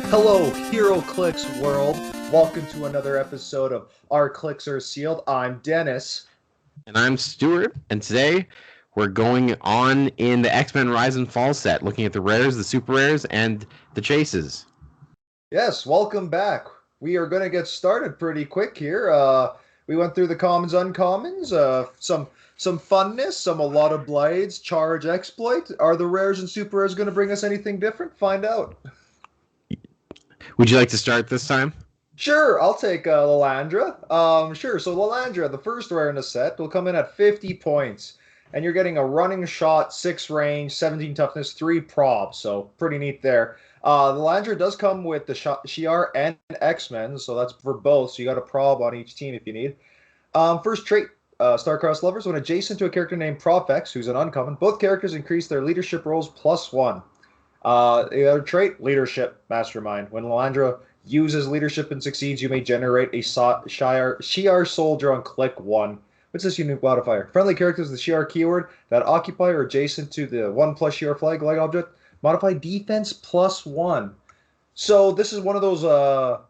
Hello, Hero Clix world. Welcome to another episode of Our Clix Are Sealed. I'm Dennis. And I'm Stuart, and today we're going on in the X-Men Rise and Fall set, looking at the rares, the super rares, and the chases. Yes, welcome back. We are going to get started pretty quick here. We went through the commons, uncommons, some funness, a lot of blades, charge, exploit. Are the rares and super rares going to bring us anything different? Find out. Would you like to start this time? Sure, I'll take Lilandra. Sure, so Lilandra, the first rare in the set, will come in at 50 points. And you're getting a running shot, 6 range, 17 toughness, 3 prob. So pretty neat there. The Lilandra does come with the Shi'ar and X-Men, so that's for both. So you got a prob on each team if you need. First trait, Star-Crossed Lovers. When adjacent to a character named Profex, who's an uncommon, both characters increase their leadership rolls +1. The other trait, Leadership Mastermind. When Lilandra uses leadership and succeeds, you may generate a Shi'ar soldier on click 1. What's this unique modifier? Friendly characters with the Shi'ar keyword that occupy or adjacent to the 1+ Shi'ar flag-like object modify defense +1. So this is one of those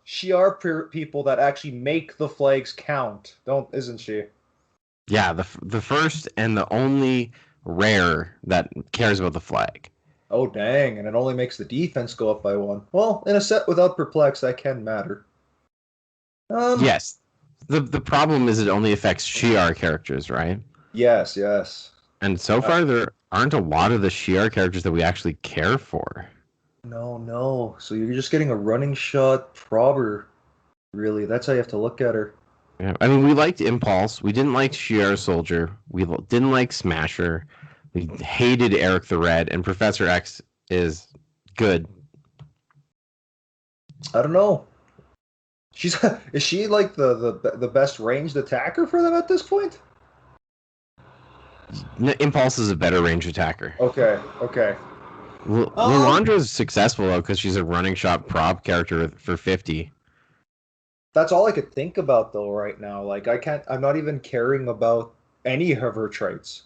Shi'ar people that actually make the flags count, isn't she? Yeah, the first and the only rare that cares about the flag. Oh, dang, and it only makes the defense go up by 1. Well, in a set without Perplex, that can matter. Yes. The problem is it only affects Shi'ar characters, right? Yes. And so far, there aren't a lot of the Shi'ar characters that we actually care for. No. So you're just getting a running shot probber, really. That's how you have to look at her. Yeah, I mean, we liked Impulse. We didn't like Shi'ar Soldier. We didn't like Smasher. We hated Eric the Red, and Professor X is good. I don't know. Is she like the best ranged attacker for them at this point? Impulse is a better range attacker. Okay. Lilandra is successful though because she's a running shot prob character for 50. That's all I could think about though right now. Like I'm not even caring about any of her traits.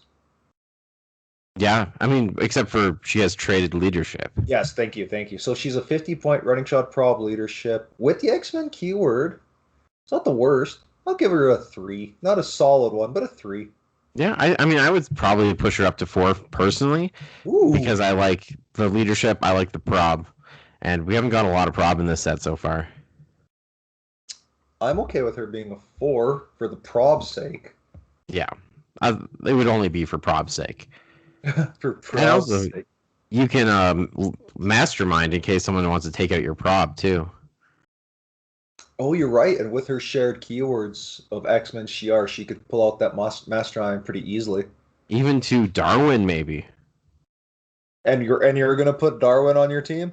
Yeah, I mean, except for she has traded leadership. Yes, thank you. So she's a 50-point running shot prob leadership with the X-Men keyword. It's not the worst. I'll give her a 3. Not a solid one, but a 3. Yeah, I mean, I would probably push her up to 4 personally. Ooh. Because I like the leadership, I like the prob. And we haven't got a lot of prob in this set so far. I'm okay with her being a 4 for the prob's sake. Yeah, it would only be for prob's sake. For prob's sake. You can mastermind in case someone wants to take out your prob too. Oh, you're right. And with her shared keywords of X-Men Shi'ar, she could pull out that mastermind pretty easily. Even to Darwin, maybe. And you're gonna put Darwin on your team?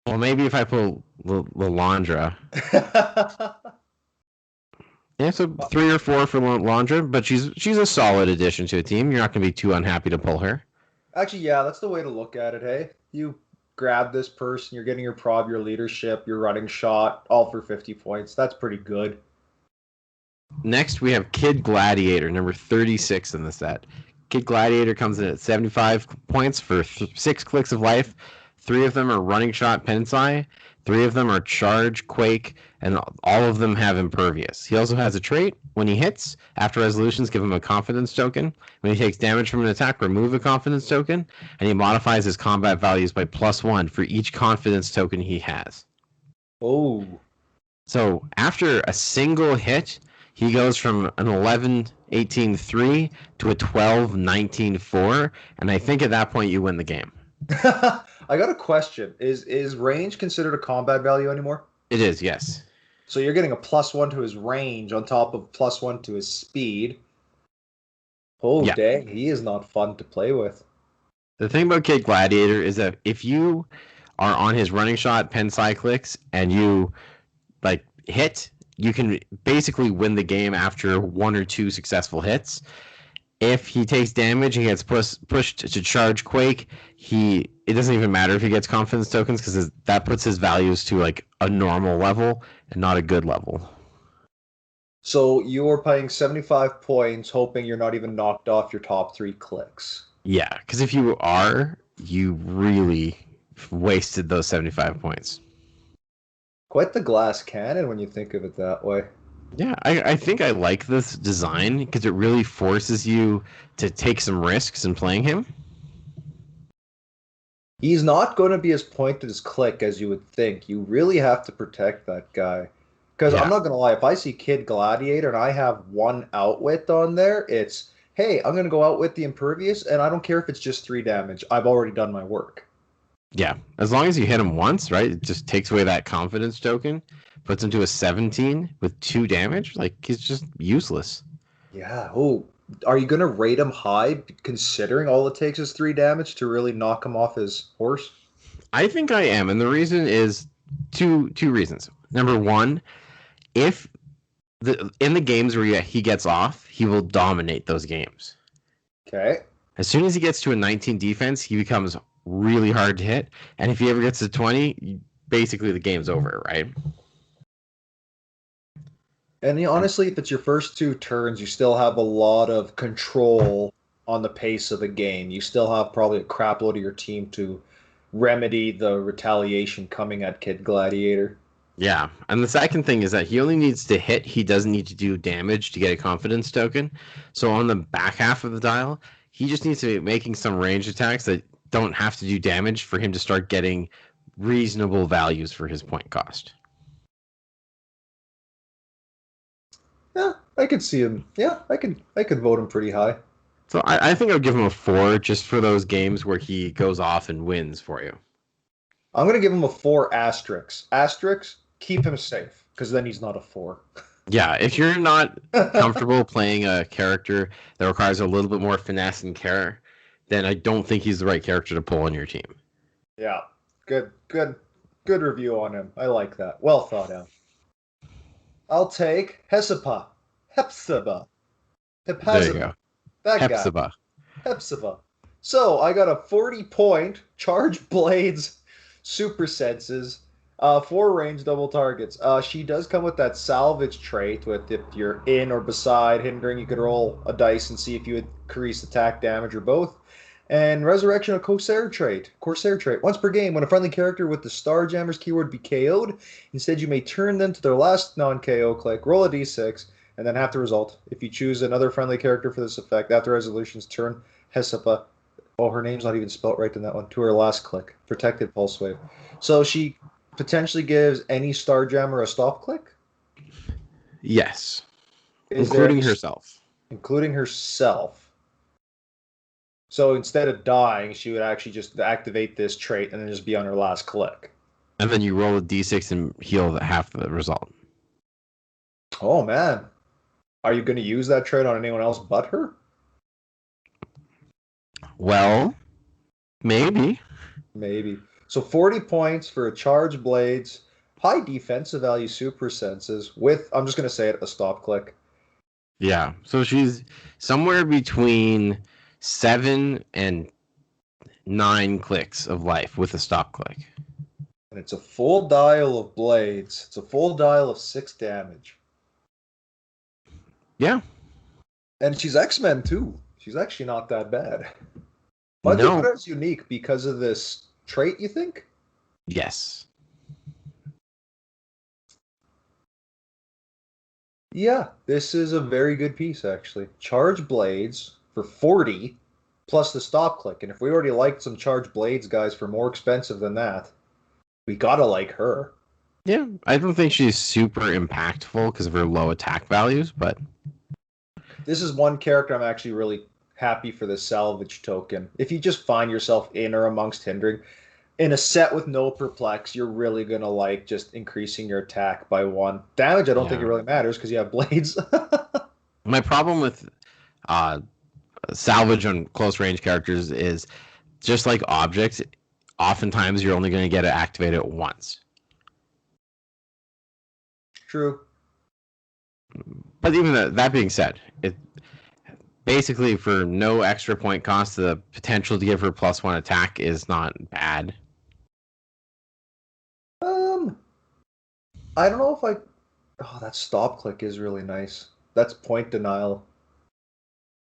Well, maybe if I put Lilandra. Yeah, so 3 or 4 for Lilandra, but she's a solid addition to a team. You're not going to be too unhappy to pull her. Actually, yeah, that's the way to look at it, hey? You grab this person, you're getting your prob, your leadership, your running shot, all for 50 points. That's pretty good. Next, we have Kid Gladiator, number 36 in the set. Kid Gladiator comes in at 75 points for 6 clicks of life. 3 of them are running shot, Pensai. 3 of them are charge, quake, and all of them have impervious. He also has a trait. When he hits, after resolutions, give him a confidence token. When he takes damage from an attack, remove a confidence token. And he modifies his combat values by +1 for each confidence token he has. Oh. So after a single hit, he goes from an 11-18-3 to a 12-19-4. And I think at that point you win the game. I got a question. Is range considered a combat value anymore? It is, yes. So you're getting a +1 to his range on top of +1 to his speed. Oh, yeah. Dang. He is not fun to play with. The thing about Kid Gladiator is that if you are on his running shot, Pensai clicks, and you hit, you can basically win the game after 1 or 2 successful hits. If he takes damage and gets pushed to charge Quake, it doesn't even matter if he gets confidence tokens because that puts his values to like a normal level and not a good level. So you're paying 75 points, hoping you're not even knocked off your top 3 clicks. Yeah, because if you are, you really wasted those 75 points. Quite the glass cannon when you think of it that way. Yeah, I think I like this design because it really forces you to take some risks in playing him. He's not going to be as pointed as Click as you would think. You really have to protect that guy. Because I'm Yeah, not going to lie, if I see Kid Gladiator and I have one outwit on there, it's, hey, I'm going to go outwit the Impervious, and I don't care if it's just 3 damage. I've already done my work. yeah. As long as you hit him once, right? It just takes away that confidence token, puts him to a 17 with 2 damage. Like he's just useless. Yeah. Oh, are you going to rate him high, considering all it takes is 3 damage to really knock him off his horse? I think I am, and the reason is two reasons. Number one, if in the games where he gets off, he will dominate those games. Okay. As soon as he gets to a 19 defense, he becomes really hard to hit. And if he ever gets to 20, basically the game's over, right? And honestly, if it's your first 2 turns, you still have a lot of control on the pace of the game. You still have probably a crap load of your team to remedy the retaliation coming at Kid Gladiator. Yeah. And the second thing is that he only needs to hit. He doesn't need to do damage to get a confidence token. So on the back half of the dial, he just needs to be making some range attacks that don't have to do damage for him to start getting reasonable values for his point cost. Yeah, I could see him. Yeah, I could vote him pretty high. So I think I'll give him a 4 just for those games where he goes off and wins for you. I'm gonna give him a 4 asterisk. Keep him safe, because then he's not a 4. Yeah, if you're not comfortable playing a character that requires a little bit more finesse and care, then I don't think he's the right character to pull on your team. Yeah, good review on him. I like that. Well thought out. I'll take Hepzibah, There you Hepzibah, go. that guy. Hepzibah. Hepzibah. So I got a 40-point charge blades, super senses, 4 range double targets. She does come with that salvage trait with if you're in or beside hindering, you could roll a dice and see if you increase attack damage or both. And resurrection of Corsair trait. Corsair trait. Once per game, when a friendly character with the Starjammers keyword be KO'd, instead you may turn them to their last non-KO click, roll a d6, and then have the result. If you choose another friendly character for this effect after resolution's turn, Hesipa. Oh, her name's not even spelt right in that one. To her last click. Protected Pulse Wave. So she potentially gives any Starjammer a stop click? Yes. Is there Including any, herself. including herself? So instead of dying, she would actually just activate this trait and then just be on her last click. And then you roll a d6 and heal half the result. Oh man. Are you going to use that trait on anyone else but her? Well, maybe. Maybe. So 40 points for a charge blades, high defensive value super senses with, I'm just going to say it, a stop click. Yeah. So she's somewhere between 7 and 9 clicks of life with a stop click. And it's a full dial of blades. It's a full dial of 6 damage. Yeah. And she's X-Men too. She's actually not that bad. But they put No. her as unique because of this trait, you think? Yes. Yeah, this is a very good piece, actually. Charge blades for 40 plus the stop click. And if we already liked some charge blades guys for more expensive than that, we gotta like her. Yeah. I don't think she's super impactful because of her low attack values, but This is one character I'm actually really happy for the salvage token. If you just find yourself in or amongst hindering, in a set with no perplex, you're really gonna like just increasing your attack by 1. Damage, I don't think it yeah. really matters because you have blades. My problem with uh, salvage on close range characters is just like objects, oftentimes you're only going to get to activate it once. True. But even that being said, basically for no extra point cost, the potential to give her +1 attack is not bad. I don't know if I. Oh, that stop click is really nice. That's point denial.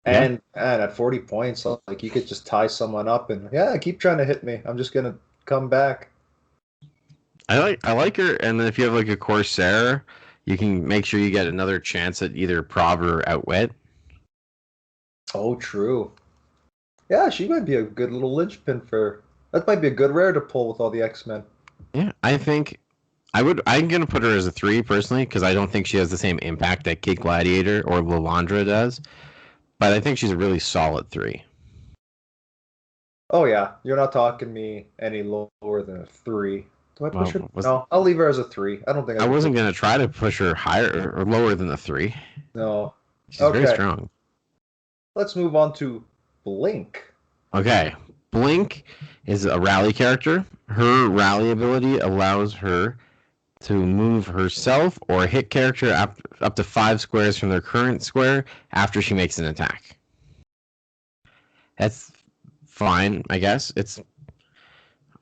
Yeah, And at 40 points, like you could just tie someone up and yeah, keep trying to hit me. I'm just gonna come back. I like her. And then if you have like a Corsair, you can make sure you get another chance at either Prov or Outwit. Oh, true. Yeah, she might be a good little linchpin for. That might be a good rare to pull with all the X-Men. Yeah, I think I'm gonna put her as a 3 personally because I don't think she has the same impact that Kid Gladiator or Lalandra does. But I think she's a really solid 3. Oh yeah, you're not talking me any lower than a 3. Do I push her? Well, No, I'll leave her as a 3. I don't think I I can push. wasn't gonna try to push her higher or lower than the 3. No. She's very Okay, strong. let's move on to Blink. Okay, Blink is a rally character. Her rally ability allows her to move herself or a hit character up to 5 squares from their current square after she makes an attack. That's fine, I guess.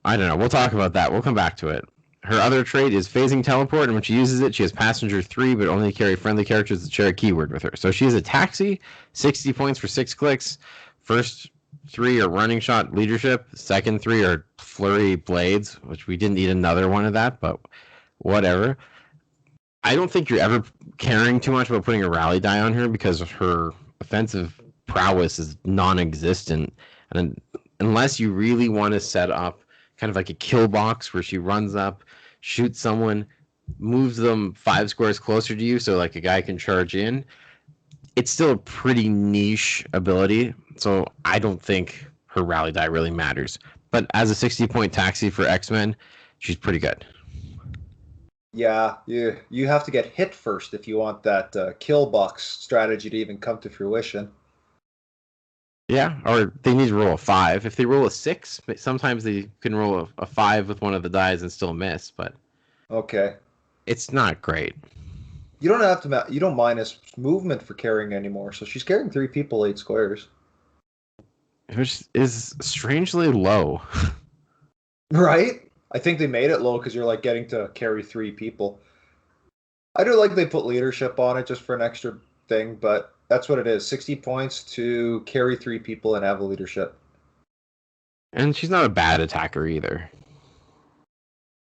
I don't know. We'll talk about that. We'll come back to it. Her other trait is phasing teleport, and when she uses it, she has passenger 3, but only carry friendly characters that share a keyword with her. So she is a taxi, 60 points for 6 clicks. First 3 are running shot leadership. Second 3 are flurry blades, which we didn't need another one of that, but whatever. I don't think you're ever caring too much about putting a rally die on her because her offensive prowess is non-existent, and unless you really want to set up kind of like a kill box where she runs up, shoots someone, moves them 5 squares closer to you, so like a guy can charge in. It's still a pretty niche ability, so I don't think her rally die really matters. But as a 60-point taxi for X-Men, she's pretty good. Yeah, you have to get hit first if you want that kill box strategy to even come to fruition. Yeah, or they need to roll a 5. If they roll a 6, sometimes they can roll a 5 with one of the dies and still miss, but Okay. it's not great. You don't have to you don't minus movement for carrying anymore, so she's carrying 3 people 8 squares. Which is strangely low. Right? I think they made it low because you're like getting to carry 3 people. I do like they put leadership on it just for an extra thing, but that's what it is. 60 points to carry 3 people and have a leadership. And she's not a bad attacker either.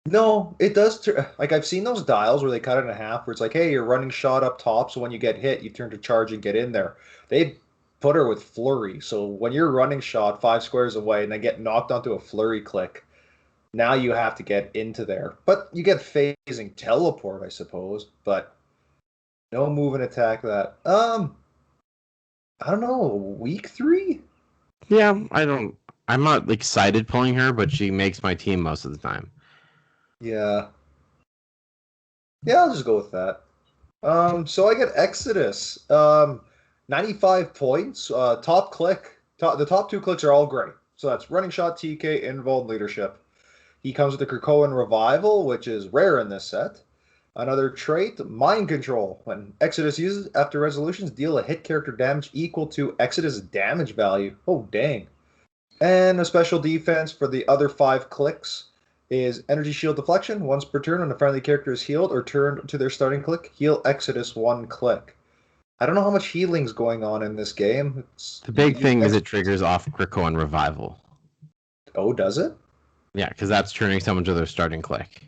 No, it does. Like I've seen those dials where they cut it in half, where it's like, hey, you're running shot up top, so when you get hit, you turn to charge and get in there. They put her with flurry, so when you're running shot 5 squares away and then get knocked onto a flurry click, now you have to get into there. But you get phasing teleport, I suppose, but no move and attack that. I don't know, week 3? Yeah, I'm not excited pulling her, but she makes my team most of the time. Yeah. Yeah, I'll just go with that. So I get Exodus. 95 points. Top click. The top 2 clicks are all great. So that's running shot, TK, involved leadership. He comes with the Krakoan Revival, which is rare in this set. Another trait, Mind Control. When Exodus uses after resolutions, deal a hit character damage equal to Exodus damage value. Oh, dang. And a special defense for the other 5 clicks is Energy Shield Deflection. Once per turn, when a friendly character is healed or turned to their starting click, heal Exodus 1 click. I don't know how much healing's going on in this game. The big thing is it triggers off Krakoan Revival. Oh, does it? Yeah, because that's turning someone to their starting click.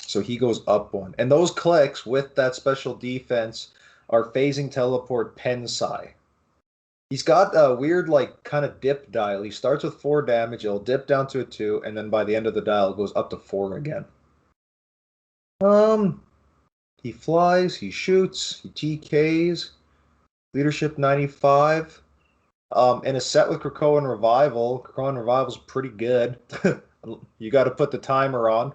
So he goes up 1. And those clicks with that special defense are phasing teleport Pensai. He's got a weird, like, kind of dip dial. He starts with 4 damage, it'll dip down to a 2, and then by the end of the dial, it goes up to 4 again. He flies, he shoots, he TKs, leadership 95. In a set with Krakoan Revival's pretty good. You got to put the timer on.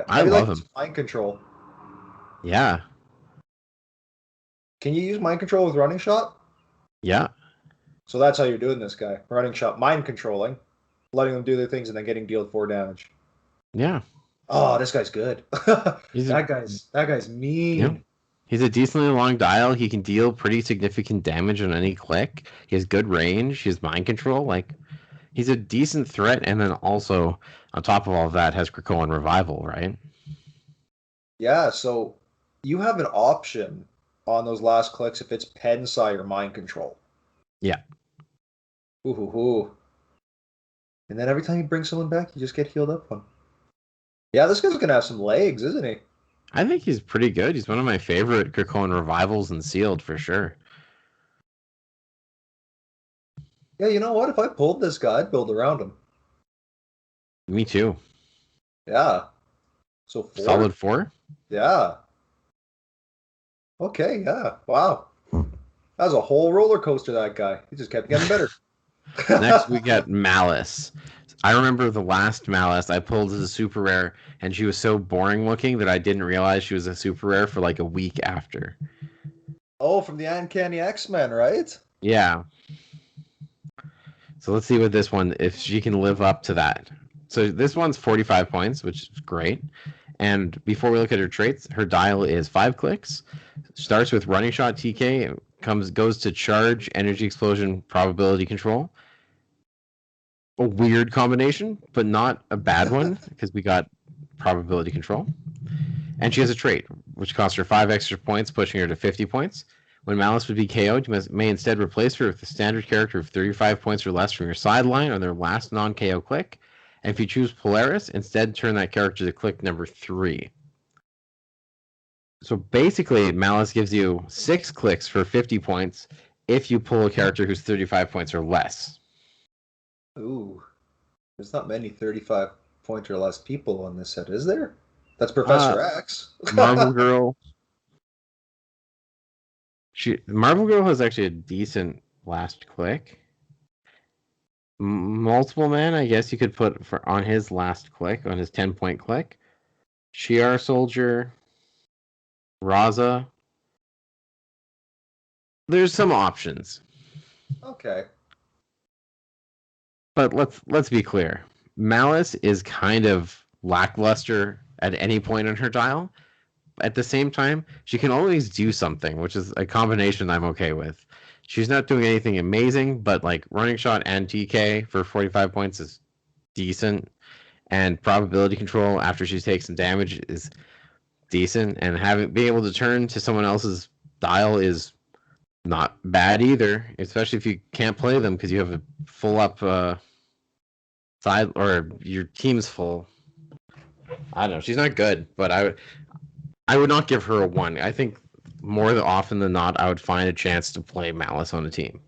I Maybe love like him. mind control. Yeah. Can you use mind control with running shot? Yeah. So that's how you're doing this guy. Running shot, mind controlling, letting them do their things, and then getting dealt 4 damage. Yeah. Oh, this guy's good. He's that guy's yeah. mean. He's a decently long dial. He can deal pretty significant damage on any click. He has good range. He has mind control. Like, he's a decent threat, and then also on top of all of that has Krakoan Revival, right? Yeah, so you have an option on those last clicks if it's Pensai or Mind Control. Yeah. Ooh, hoo, hoo. And then every time you bring someone back, you just get healed up one. Yeah, this guy's gonna have some legs, isn't he? I think he's pretty good. He's one of my favorite Krakoan Revivals and Sealed for sure. Yeah, you know what? If I pulled this guy, I'd build around him. Me too. Yeah. So Solid four? 4? Yeah. Okay, yeah. Wow. That was a whole roller coaster, that guy. He just kept getting better. Next, we got Malice. I remember the last Malice I pulled as a super rare, and she was so boring looking that I didn't realize she was a super rare for like a week after. Oh, from the Uncanny X-Men, right? Yeah. So let's see what this one, if she can live up to that. So this one's 45 points, which is great. And before we look at her traits, her dial is 5 clicks. Starts with running shot TK, goes to charge, energy explosion, probability control. A weird combination, but not a bad one because we got probability control. And she has a trait, which costs her 5 extra points, pushing her to 50 points. When Malice would be KO'd, you may instead replace her with a standard character of 35 points or less from your sideline on their last non-KO click. And if you choose Polaris, instead turn that character to click number 3. So basically, Malice gives you 6 clicks for 50 points if you pull a character who's 35 points or less. Ooh, there's not many 35 point or less people on this set, is there? That's Professor X. Marvel Girl. Marvel Girl has actually a decent last click. Multiple Man, I guess you could put on his last click, on his 10-point click. Shi'ar Soldier, Raza. There's some options, Okay. but let's be clear. Malice is kind of lackluster at any point in her dial. At the same time, she can always do something, which is a combination I'm okay with. She's not doing anything amazing, but like running shot and TK for 45 points is decent, and probability control after she takes some damage is decent, and being able to turn to someone else's dial is not bad either, especially if you can't play them because you have a full up side or your team's full. I don't know. She's not good, but I would not give her a 1. I think more often than not, I would find a chance to play Malice on a team.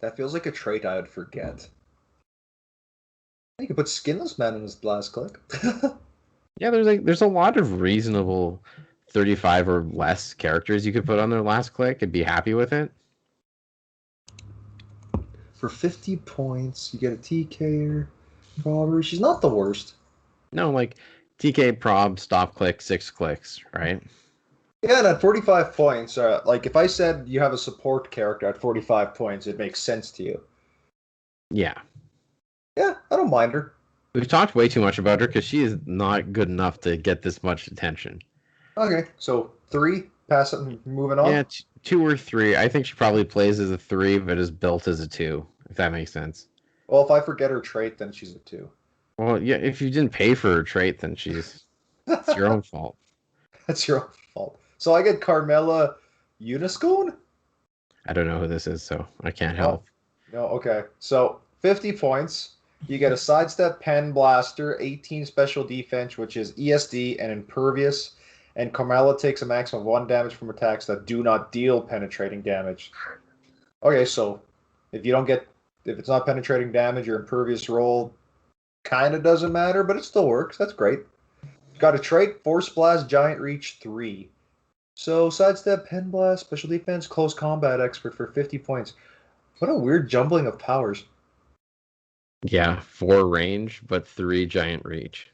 That feels like a trait I would forget. You could put Skinless Man in his last click. Yeah, there's a lot of reasonable 35 or less characters you could put on their last click and be happy with it. For 50 points, you get a TKer. Probably. She's not the worst. No, like TK prob, stop click, 6 clicks, right? Yeah, and at 45 points, like if I said you have a support character at 45 points, it makes sense to you. Yeah. Yeah, I don't mind her. We've talked way too much about her because she is not good enough to get this much attention. Okay, so 3, pass it and moving on. Yeah, 2 or 3. I think she probably plays as a 3, but is built as a 2, if that makes sense. Well, if I forget her trait, then she's a 2. Well, yeah, if you didn't pay for her trait, then it's your own fault. That's your own fault. So I get Carmela Uniscone? I don't know who this is, so I can't Oh, help. no, okay. So 50 points. You get a sidestep pen blaster, 18 special defense, which is ESD and impervious. And Carmela takes a maximum of 1 damage from attacks that do not deal penetrating damage. Okay, so if it's not penetrating damage, your impervious roll kind of doesn't matter, but it still works. That's great. Got a trait, Force Blast, Giant Reach 3. So sidestep, pen blast, special defense, close combat expert for 50 points. What a weird jumbling of powers. Yeah, 4 range, but 3 giant reach.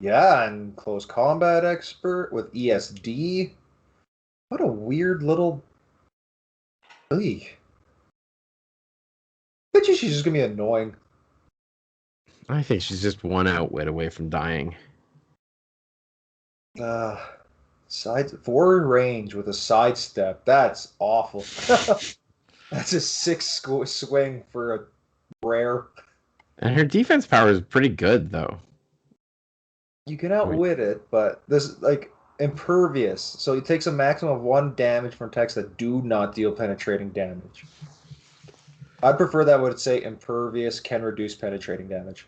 Yeah, and close combat expert with ESD. What a weird little. Ugh. Bet you she's just gonna be annoying. I think she's just 1 outwit away from dying. Uh, Side forward range with a sidestep. That's awful. That's a swing for a rare. And her defense power is pretty good, though. You can I mean, outwit it, but this like impervious. So it takes a maximum of 1 damage from attacks that do not deal penetrating damage. I'd prefer that would say impervious can reduce penetrating damage.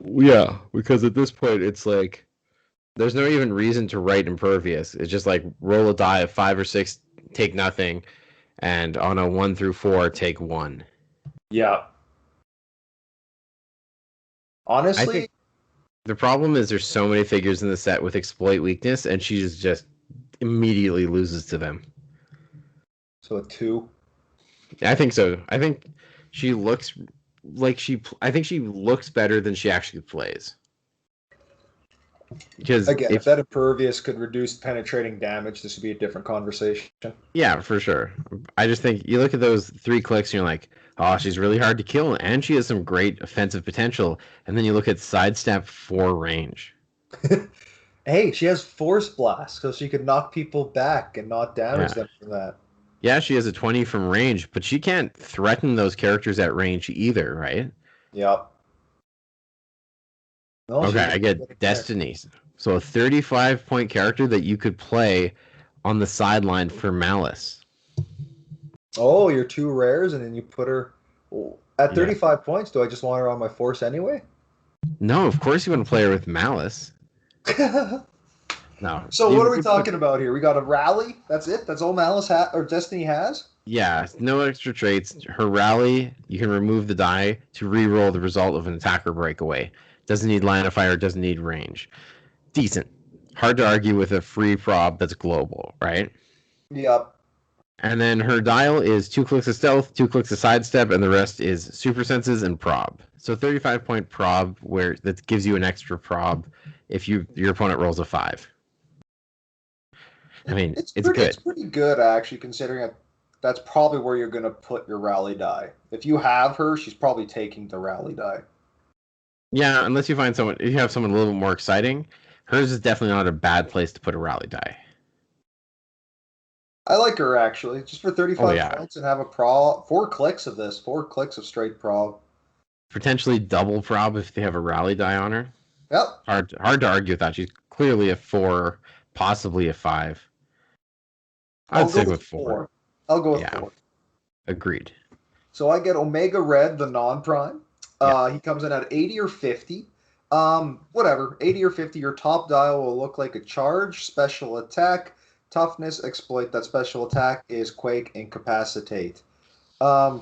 yeah, because at this point, it's like there's no even reason to write impervious. It's just like roll a die of 5 or 6, take nothing, and on a 1 through 4, take 1. Yeah. I think Honestly, the problem is there's so many figures in the set with exploit weakness, and she just immediately loses to them. so a 2. I think so. I think she looks like she. I think she looks better than she actually plays. Because Again, if if that impervious could reduce penetrating damage, this would be a different conversation. yeah, for sure. I just think you look at those 3 clicks and you're like, oh, she's really hard to kill, and she has some great offensive potential. And then you look at sidestep 4 range. Hey, she has Force Blast, so she could knock people back and not damage Yeah. them from that. Yeah, she has a 20 from range, but she can't threaten those characters at range either, right? Yep. No, Okay, she's I really get good at connect. Destinies. So a 35-point character that you could play on the sideline for Malice. Oh, your 2 rares, and then you put her at Yeah. 35 points. Do I just want her on my force anyway? No, of course you want to play her with Malice. No. So what are we talking about here? We got a rally. That's it. That's all Malice or Destiny has. Yeah, no extra traits. Her rally, you can remove the die to re-roll the result of an attacker breakaway. Doesn't need line of fire, doesn't need range. Decent. Hard to argue with a free prob that's global, right? Yep. And then her dial is 2 clicks of stealth, 2 clicks of sidestep, and the rest is super senses and prob. So 35-point prob where that gives you an extra prob if your opponent rolls a 5. I mean, It's it's pretty. good. It's pretty good actually, considering it. That's probably where you're gonna put your rally die. If you have her, she's probably taking the rally die. Yeah, unless you find someone, if you have someone a little bit more exciting, hers is definitely not a bad place to put a rally die. I like her actually, just for Oh 35 yeah, points and have a pro. 4 clicks of this. 4 clicks of straight pro. potentially double prob if they have a rally die on her. Yep. Hard to argue with that. She's clearly a 4, possibly a 5. I'd I'll go stick with with 4. 4. I'll go with Yeah, 4. agreed. So I get Omega Red, the non-prime. Yeah. He comes in at 80 or 50. Whatever, 80 or 50. Your top dial will look like a charge, special attack, toughness, exploit. That special attack is Quake, Incapacitate.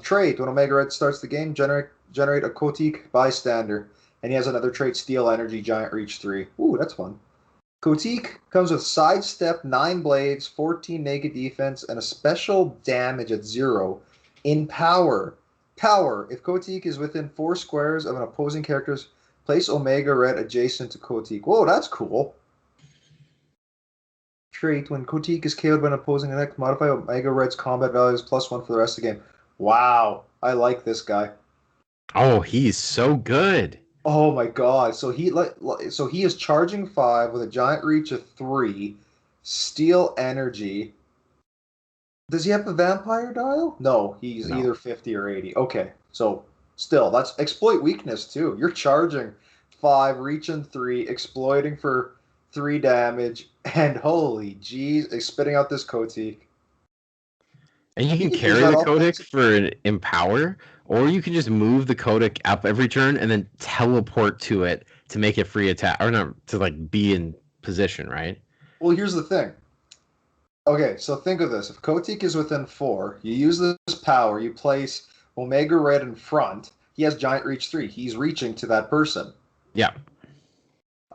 Trait: when Omega Red starts the game, generate a Kotik bystander, and he has another trait: Steel Energy, Giant Reach 3. Ooh, that's fun. Kotik comes with sidestep, 9 blades, 14 naked defense, and a special damage at 0 in power. Power: if Kotik is within 4 squares of an opposing character's, place Omega Red adjacent to Kotik. Whoa, that's cool. Trait: when Kotik is KO'd by an opposing attack, modify Omega Red's combat values +1 for the rest of the game. Wow, I like this guy. Oh, he's so good. Oh my god! So he is charging 5 with a giant reach of 3, steel energy. Does he have a vampire dial? No, he's No. either 50 or 80. Okay, so still, that's exploit weakness too. You're charging 5, reaching 3, exploiting for 3 damage, and holy jeez, spitting out this Kotik. And you You can can use carry that the Codex offensive. for an Empower, or you can just move the Codex up every turn and then teleport to it to make it free attack, or not to like be in position, right? Well, here's the thing. Okay, so think of this. If Kotik is within 4, you use this power, you place Omega Red in front, he has Giant Reach 3. He's reaching to that person. Yeah.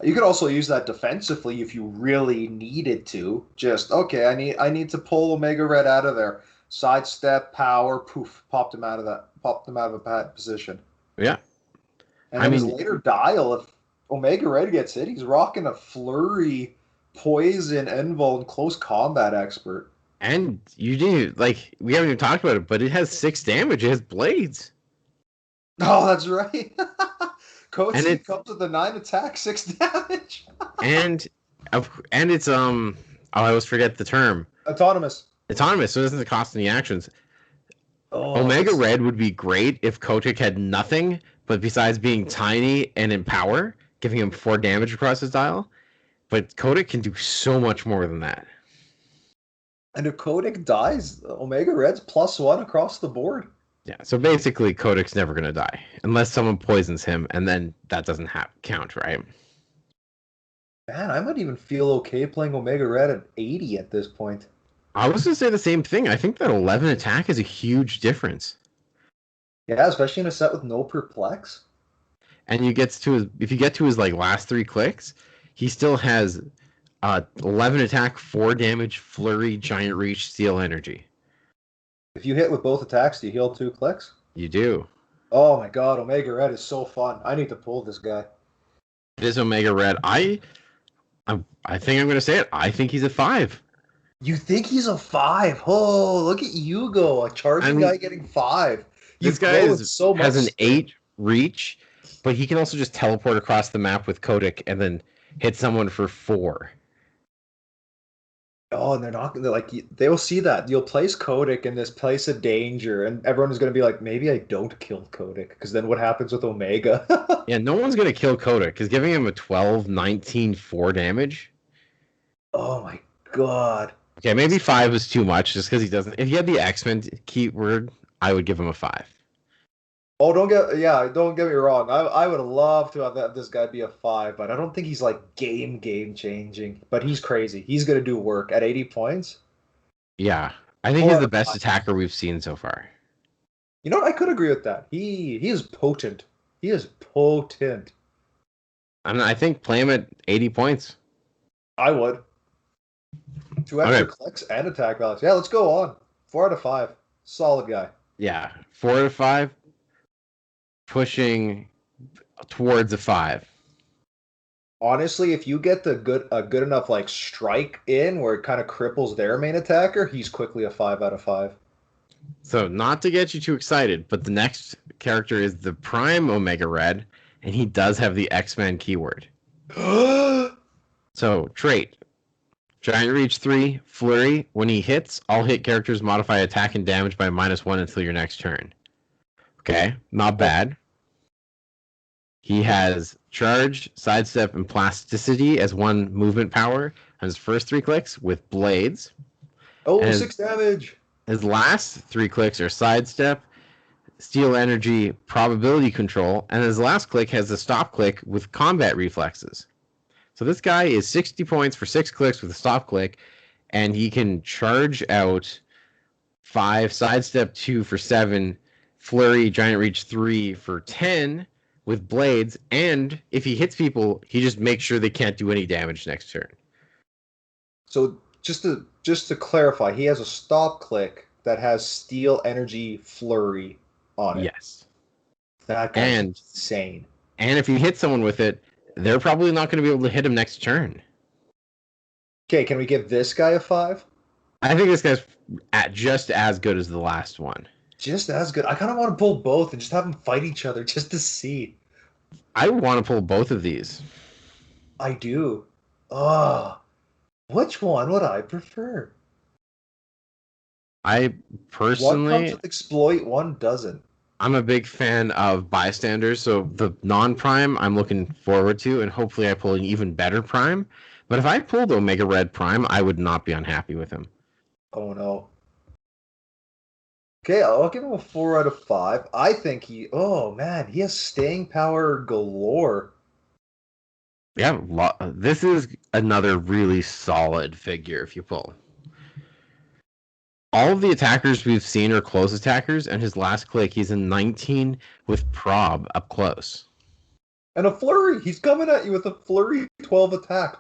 You could also use that defensively if you really needed to. Just, okay, I need to pull Omega Red out of there. Sidestep, power, poof, popped him out of a bad position. Yeah. And I then his mean, later dial, if Omega Red gets hit, he's rocking a flurry, poison, invul, and close combat expert. and you didn't like we haven't even talked about it, but it has 6 damage. It has blades, Oh, that's right. and Kotzi it's comes with a 9 attack, 6 damage. and and it's I always forget the term. Autonomous. Autonomous, so it doesn't cost any actions. Oh, Omega this. Red would be great if Kotick had nothing, but besides being tiny and in power, giving him 4 damage across his dial. But Kotick can do so much more than that. And if Kodak dies, Omega Red's +1 across the board. Yeah, so basically Kotick's never going to die unless someone poisons him, and then that doesn't count, right? Man, I might even feel okay playing Omega Red at 80 at this point. I was going to say the same thing. I think that 11 attack is a huge difference. Yeah, especially in a set with no perplex. And if you get to his like last 3 clicks, he still has 11 attack, 4 damage, flurry, giant reach, steel energy. If you hit with both attacks, do you heal 2 clicks? You do. Oh my god, Omega Red is so fun. I need to pull this guy. It is Omega Red. I think I'm going to say it. I think he's a 5. You think he's a 5? Oh, look at you go. A charging guy getting 5. This guy has an 8 reach, but he can also just teleport across the map with Kotick and then hit someone for 4. Oh, and they're like, they'll see that. You'll place Kotick in this place of danger, and everyone is going to be like, maybe I don't kill Kotick, because then what happens with Omega? Yeah, no one's going to kill Kotick, because giving him a 12, 19, 4 damage. Oh my god. Okay, maybe 5 is too much, just because he doesn't. If he had the X-Men keyword, I would give him a 5. Oh, don't get me wrong. I would love to have this guy be a 5, but I don't think he's like game changing. But he's crazy. He's gonna do work at 80 points. Yeah, I think he's the best attacker we've seen so far. You know what? I could agree with that. He is potent. He is potent. I think play him at 80 points. I would. 2 extra clicks and attack values. Yeah, let's go on. 4 out of 5. Solid guy. Yeah, 4 out of 5. Pushing towards a 5. Honestly, if you get a good enough like strike in where it kind of cripples their main attacker, he's quickly a 5 out of 5. So not to get you too excited, but the next character is the Prime Omega Red, and he does have the X-Men keyword. So trait: Giant Reach 3, Flurry. When he hits, all hit characters modify attack and damage by -1 until your next turn. Okay, not bad. He has Charge, Sidestep, and Plasticity as 1 movement power on his first 3 clicks with Blades. Oh, and 6 damage! His last 3 clicks are Sidestep, Steel Energy, Probability Control, and his last click has a stop click with Combat Reflexes. So this guy is 60 points for 6 clicks with a stop click, and he can charge out 5, Sidestep 2 for 7, Flurry, Giant Reach 3 for 10 with Blades, and if he hits people, he just makes sure they can't do any damage next turn. So just to clarify, he has a stop click that has Steel Energy Flurry on it. Yes. That guy's insane. And if you hit someone with it, they're probably not going to be able to hit him next turn. Okay, can we give this guy a 5? I think this guy's just as good as the last one. Just as good. I kind of want to pull both and just have them fight each other just to see. I want to pull both of these. I do. Which one would I prefer? I personally... One comes with exploit, one doesn't. I'm a big fan of bystanders, so the non-prime I'm looking forward to, and hopefully I pull an even better prime. But if I pulled Omega Red Prime, I would not be unhappy with him. Oh no. Okay, I'll give him a 4 out of 5. I think he has staying power galore. Yeah, this is another really solid figure if you pull. All of the attackers we've seen are close attackers, and his last click, he's in 19 with prob up close. And a flurry! He's coming at you with a flurry 12 attack.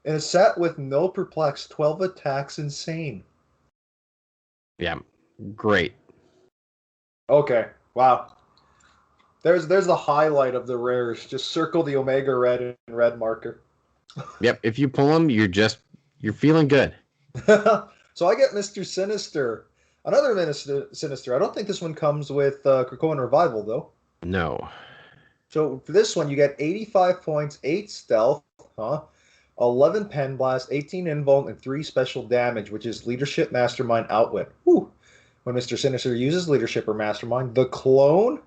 In a set with no perplex, 12 attacks, insane. Yeah, great. Okay, wow. There's the highlight of the rares. Just circle the Omega Red and red marker. Yep, if you pull them, you're feeling good. So I get Mr. Sinister. Another Sinister. I don't think this one comes with Krakoan Revival, though. No. So for this one, you get 85 points, 8 stealth, 11 pen blast, 18 invuln, and 3 special damage, which is leadership, mastermind, outwit. Whew. When Mr. Sinister uses leadership or mastermind, the clone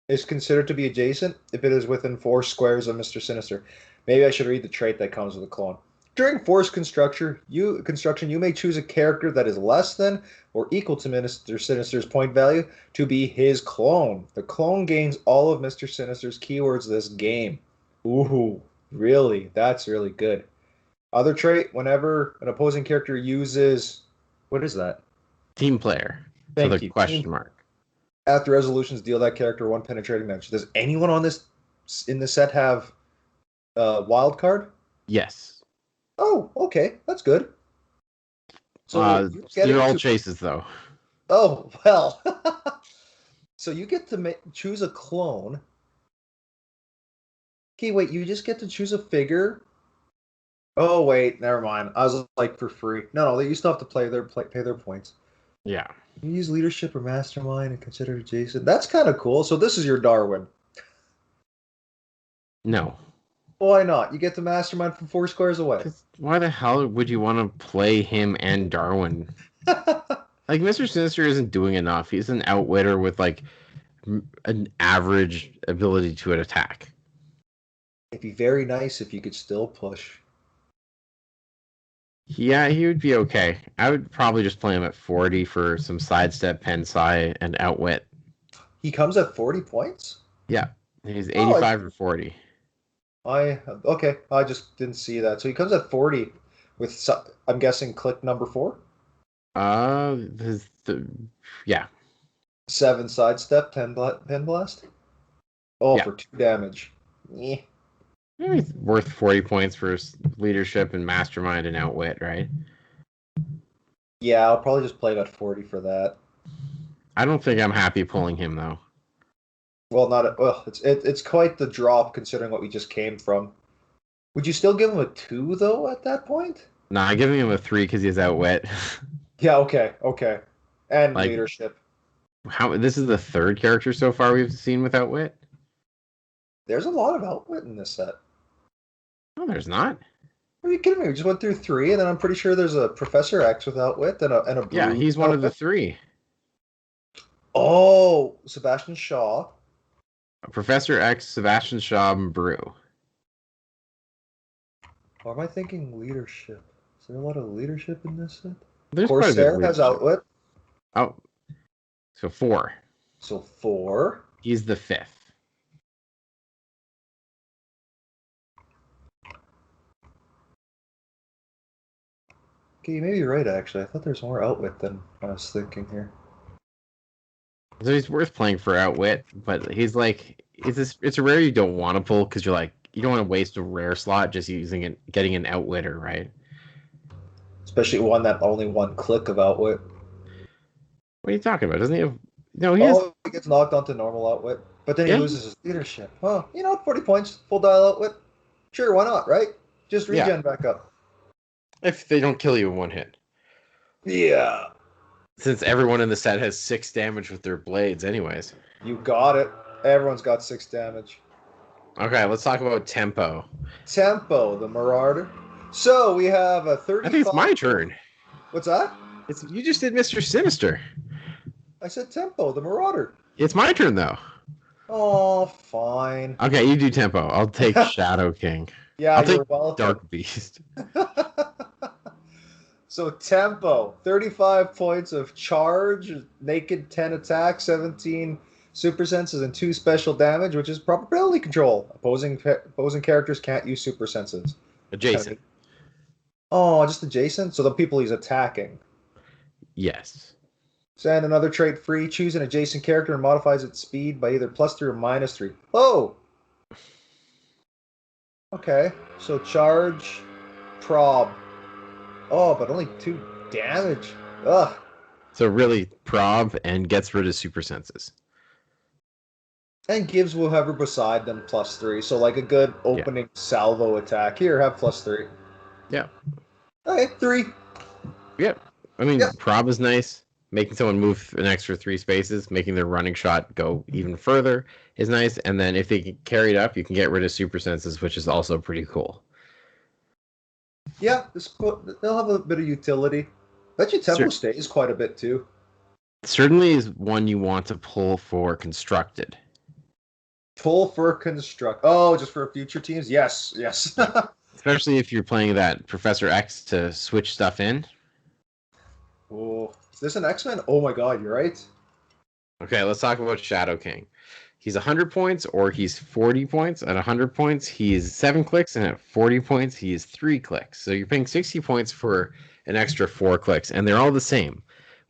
is considered to be adjacent if it is within 4 squares of Mr. Sinister. Maybe I should read the trait that comes with a clone. During force construction, you may choose a character that is less than or equal to Mr. Sinister's point value to be his clone. The clone gains all of Mr. Sinister's keywords this game. Ooh, really? That's really good. Other trait, whenever an opposing character uses... What is that? Team player. Thank So the you. question mark. After resolutions, deal that character 1 penetrating damage. Does anyone in this set have wild card? Yes. Oh, okay, that's good. So they're all chases though. Oh well. So you get to choose a clone. Okay, wait. You just get to choose a figure. Oh wait, never mind. I was like for free. No, they used to have to pay their points. Yeah. You use leadership or mastermind and consider adjacent. That's kind of cool. So this is your Darwin. No. Why not? You get the mastermind from 4 squares away. Why the hell would you want to play him and Darwin? Like, Mr. Sinister isn't doing enough. He's an outwitter with, like, an average ability to attack. It'd be very nice if you could still push. Yeah, he would be okay. I would probably just play him at 40 for some sidestep, pen psi, and outwit. He comes at 40 points? Yeah. He's 85 or 40. Okay, I just didn't see that. So he comes at 40 with, I'm guessing, click number 4? Yeah. 7 sidestep, 10 pen blast? Oh, yeah. For 2 damage. Yeah. Maybe it's worth 40 points for leadership and mastermind and outwit, right? Yeah, I'll probably just play him at 40 for that. I don't think I'm happy pulling him, though. Well, it's quite the drop considering what we just came from. Would you still give him a 2 though at that point? Nah, I'm giving him a 3 because he has outwit. Yeah, okay. And like, leadership. This is the 3rd character so far we've seen with outwit? There's a lot of outwit in this set. No, there's not. Are you kidding me? We just went through 3, and then I'm pretty sure there's a Professor X with outwit and a blue. Yeah, he's one of the 3. Oh, Sebastian Shaw. Professor X, Sebastian Shaw, and Brew. Or am I thinking leadership? Is there a lot of leadership in this set? There's Corsair has outwit. Oh, so 4. So 4. He's the 5th. Okay, you may be right, actually. I thought there's more outwit than I was thinking here. So he's worth playing for outwit, but he's like, it's a rare you don't want to pull because you're like, you don't want to waste a rare slot just getting an outwitter, right? Especially one that only 1 click of outwit. What are you talking about? Doesn't he have... No, he gets knocked onto normal outwit, but then he loses his leadership. Oh, 40 points, full dial outwit. Sure, why not, right? Just regen back up. If they don't kill you in 1 hit. Yeah. Since everyone in the set has 6 damage with their blades anyways. You got it. Everyone's got 6 damage. Okay, let's talk about Tempo. Tempo, the Marauder. So we have a 35... I think it's my turn. What's that? You just did Mr. Sinister. I said Tempo, the Marauder. It's my turn, though. Oh, fine. Okay, you do Tempo. I'll take Shadow King. Yeah, I'll take Dark Beast. So Tempo, 35 points of charge, naked 10 attack, 17 super senses, and 2 special damage, which is probability control. Opposing characters can't use super senses. Adjacent. Oh, just adjacent? So the people he's attacking. Yes. Send another trait free. Choose an adjacent character and modifies its speed by either +3 or -3. Oh! Okay, so charge, prob. Oh, but only 2 damage. Ugh. So really, prob and gets rid of super senses. And gives whoever beside them +3. So like a good opening salvo attack. Here, have +3. Yeah. Okay, 3. Yeah. I mean, prob is nice. Making someone move an extra 3 spaces, making their running shot go even further is nice. And then if they can carry it up, you can get rid of super senses, which is also pretty cool. Yeah, they'll have a bit of utility. Bet you tempo stays quite a bit too. Certainly is one you want to pull for constructed. Pull for construct. Oh, just for future teams? Yes, yes. Yeah. Especially if you're playing that Professor X to switch stuff in. Oh, is this an X-Men? Oh my God, you're right. Okay, let's talk about Shadow King. He's 100 points or he's 40 points. At 100 points, he's 7 clicks, and at 40 points, he is 3 clicks. So you're paying 60 points for an extra 4 clicks, and they're all the same,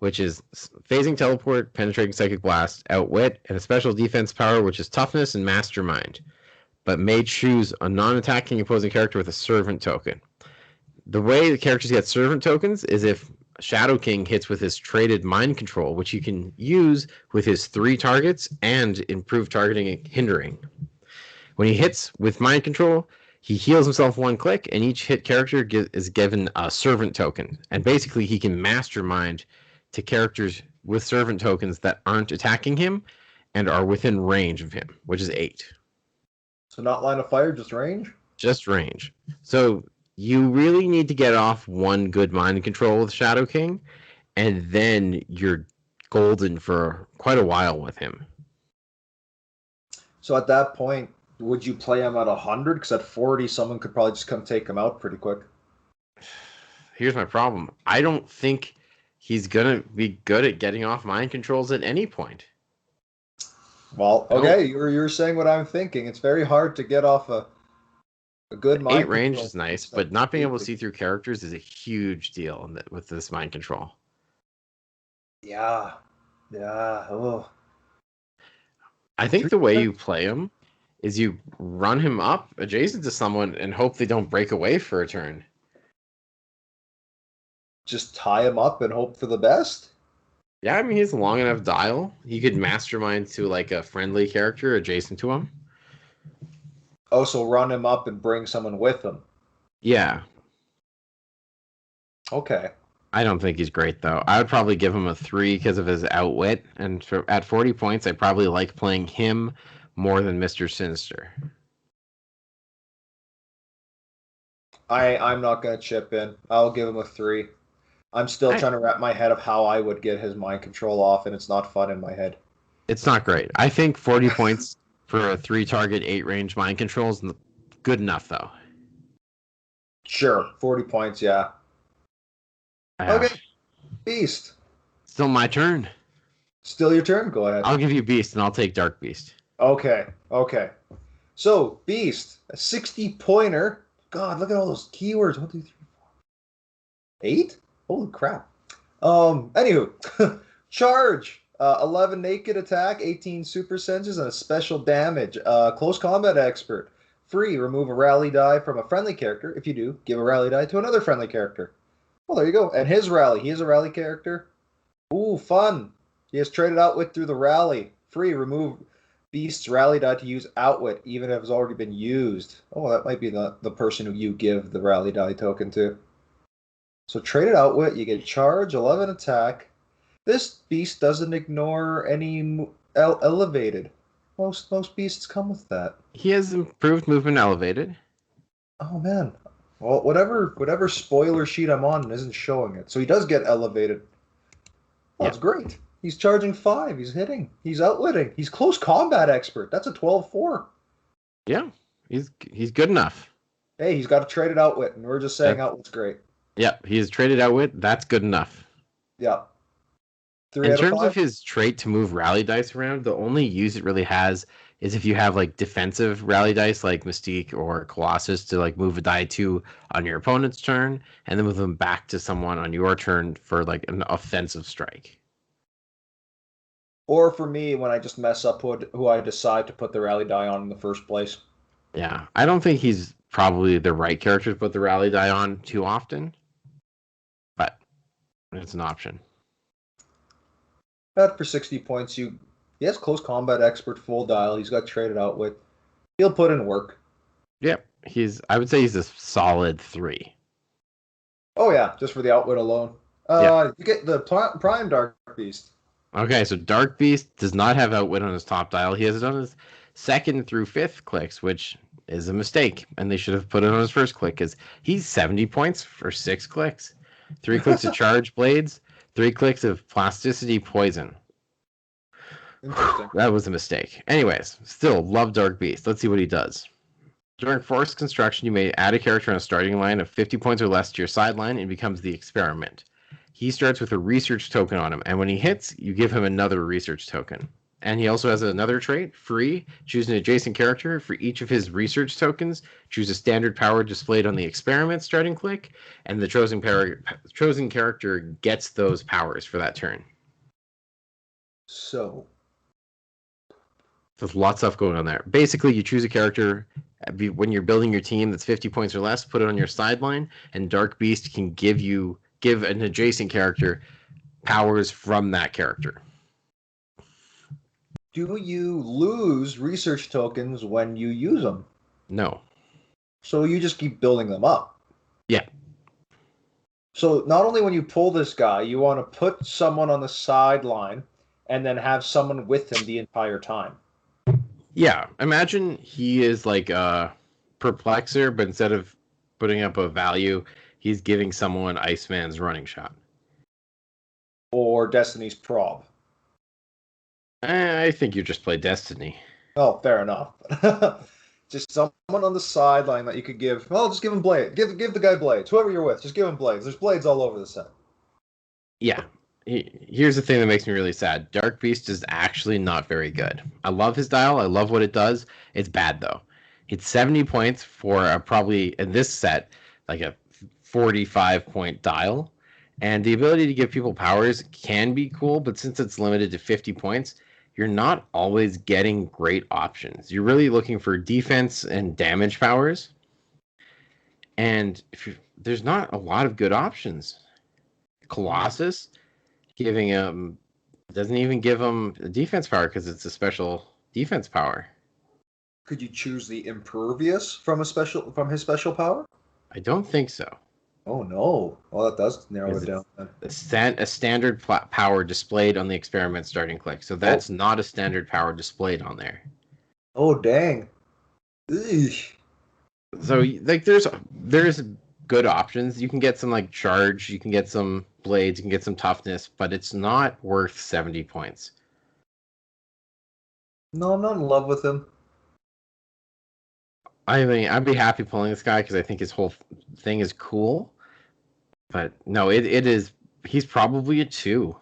which is phasing teleport, penetrating psychic blast, outwit, and a special defense power, which is toughness and mastermind, but may choose a non-attacking opposing character with a servant token. The way the characters get servant tokens is if Shadow King hits with his traded mind control, which you can use with his 3 targets and improve targeting and hindering. When he hits with mind control, he heals himself 1 click, and each hit character is given a servant token. And basically, he can mastermind to characters with servant tokens that aren't attacking him and are within range of him, which is 8. So not line of fire, just range? Just range. So you really need to get off 1 good mind control with Shadow King, and then you're golden for quite a while with him. So at that point, would you play him at 100? Because at 40, someone could probably just come take him out pretty quick. Here's my problem. I don't think he's going to be good at getting off mind controls at any point. Well, okay, you're saying what I'm thinking. It's very hard to get off a good mind 8 range control. is nice, but not being able to see through characters is a huge deal with this mind control. Yeah. Oh. I think the way you play him is you run him up adjacent to someone and hope they don't break away for a turn. Just tie him up and hope for the best? Yeah, I mean, he's a long enough dial. He could mastermind to like a friendly character adjacent to him. Oh, so run him up and bring someone with him. Yeah. Okay. I don't think he's great, though. I would probably give him a 3 because of his outwit. And at 40 points, I probably like playing him more than Mr. Sinister. I'm not going to chip in. I'll give him a 3. I'm still trying to wrap my head of how I would get his mind control off, and it's not fun in my head. It's not great. I think 40 points for a 3-target, 8-range mind control is good enough, though. Sure, 40 points, yeah. Okay, Beast. Still my turn. Still your turn? Go ahead. I'll give you Beast, and I'll take Dark Beast. Okay. So, Beast, a 60-pointer. God, look at all those keywords. 1, 2, 3, 4. 8? Holy crap. Anywho, charge. 11 naked attack, 18 super senses, and a special damage. Close combat expert. Free, remove a rally die from a friendly character. If you do, give a rally die to another friendly character. Well, there you go. And his rally. He is a rally character. Ooh, fun. He has traded outwit through the rally. Free, remove Beast's rally die to use outwit, even if it's already been used. Oh, that might be the person who you give the rally die token to. So traded outwit, you get charge, 11 attack. This beast doesn't ignore any elevated. Most beasts come with that. He has improved movement elevated. Oh man. Well, whatever spoiler sheet I'm on isn't showing it. So he does get elevated. Oh, that's great. He's charging 5. He's hitting. He's outwitting. He's close combat expert. That's a 12-4. Yeah, he's good enough. Hey, he's got a traded outwit, and we're just saying outwit's great. Yep, he's traded outwit. That's good enough. Yeah. In terms of his trait to move rally dice around, the only use it really has is if you have like defensive rally dice like Mystique or Colossus to like move a die to on your opponent's turn and then move them back to someone on your turn for like an offensive strike. Or for me, when I just mess up who I decide to put the rally die on in the first place. Yeah, I don't think he's probably the right character to put the rally die on too often, but it's an option. For 60 points, he has close combat expert full dial. He's got traded outwit. He'll put in work. Yep, I would say he's a solid 3. Oh yeah, just for the outwit alone. You get the Prime Dark Beast. Okay, so Dark Beast does not have outwit on his top dial. He has it on his 2nd through 5th clicks, which is a mistake, and they should have put it on his first click because he's 70 points for 6 clicks. 3 clicks of charge blades, 3 clicks of plasticity poison. Interesting. That was a mistake. Anyways, still love Dark Beast. Let's see what he does. During forced construction, you may add a character on a starting line of 50 points or less to your sideline and becomes the experiment. He starts with a research token on him, and when he hits, you give him another research token. And he also has another trait, free. Choose an adjacent character. For each of his research tokens, choose a standard power displayed on the experiment starting click, and the chosen character gets those powers for that turn. So, There's lots of stuff going on there. Basically, you choose a character when you're building your team that's 50 points or less, put it on your sideline, and Dark Beast can give an adjacent character powers from that character. do you lose research tokens when you use them? No. So you just keep building them up. Yeah. So not only when you pull this guy, you want to put someone on the sideline and then have someone with him the entire time. Yeah. Imagine he is like a perplexer, but instead of putting up a value, he's giving someone Iceman's running shot. Or Destiny's prob. I think you just play Destiny. Oh, fair enough. Just someone on the sideline that you could give. Well, just give him blade. Give the guy blades. Whoever you're with, just give him blades. There's blades all over the set. Yeah. Here's the thing that makes me really sad. Dark Beast is actually not very good. I love his dial. I love what it does. It's bad, though. It's 70 points for probably, in this set, like a 45-point dial. And the ability to give people powers can be cool, but since it's limited to 50 points, you're not always getting great options. You're really looking for defense and damage powers. And there's not a lot of good options. Colossus giving him doesn't even give him a defense power because it's a special defense power. Could you choose the impervious from his special power? I don't think so. Oh no! Well, that does narrow it down. A standard power displayed on the experiment starting click. So that's not a standard power displayed on there. Oh dang! Eesh. So like there's good options. You can get some like charge, you can get some blades, you can get some toughness, but it's not worth 70 points. No, I'm not in love with him. I mean, I'd be happy pulling this guy because I think his whole thing is cool. But no, it is. He's probably a 2.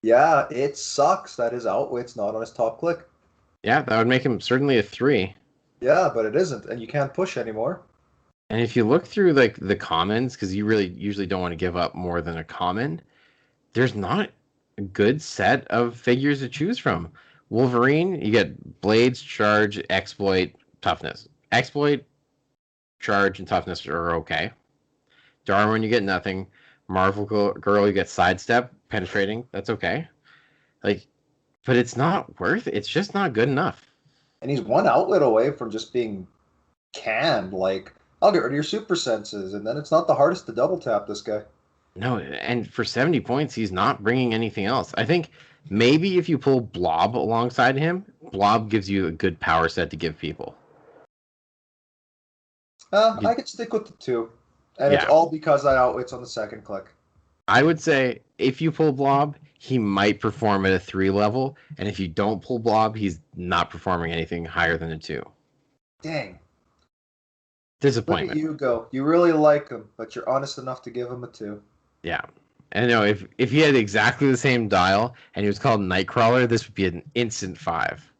Yeah, it sucks that his outwit's not on his top click. Yeah, that would make him certainly a 3. Yeah, but it isn't, and you can't push anymore. And if you look through like the commons, because you really usually don't want to give up more than a common, there's not a good set of figures to choose from. Wolverine, you get blades, charge, exploit, toughness. Exploit, charge, and toughness are okay. Darwin, you get nothing. Marvel Girl, you get sidestep, penetrating. That's okay. Like, but it's not worth it. It's just not good enough. And he's one outlet away from just being canned. Like, I'll get rid of your super senses, and then it's not the hardest to double tap this guy. No, and for 70 points, he's not bringing anything else. I think maybe if you pull Blob alongside him, Blob gives you a good power set to give people. I could stick with the 2. And it's all because that outwit's on the second click. I would say if you pull Blob, he might perform at a 3 level. And if you don't pull Blob, he's not performing anything higher than a 2. Dang. Disappointment. Look at you go. You really like him, but you're honest enough to give him a 2. Yeah. And no, if he had exactly the same dial and he was called Nightcrawler, this would be an instant 5.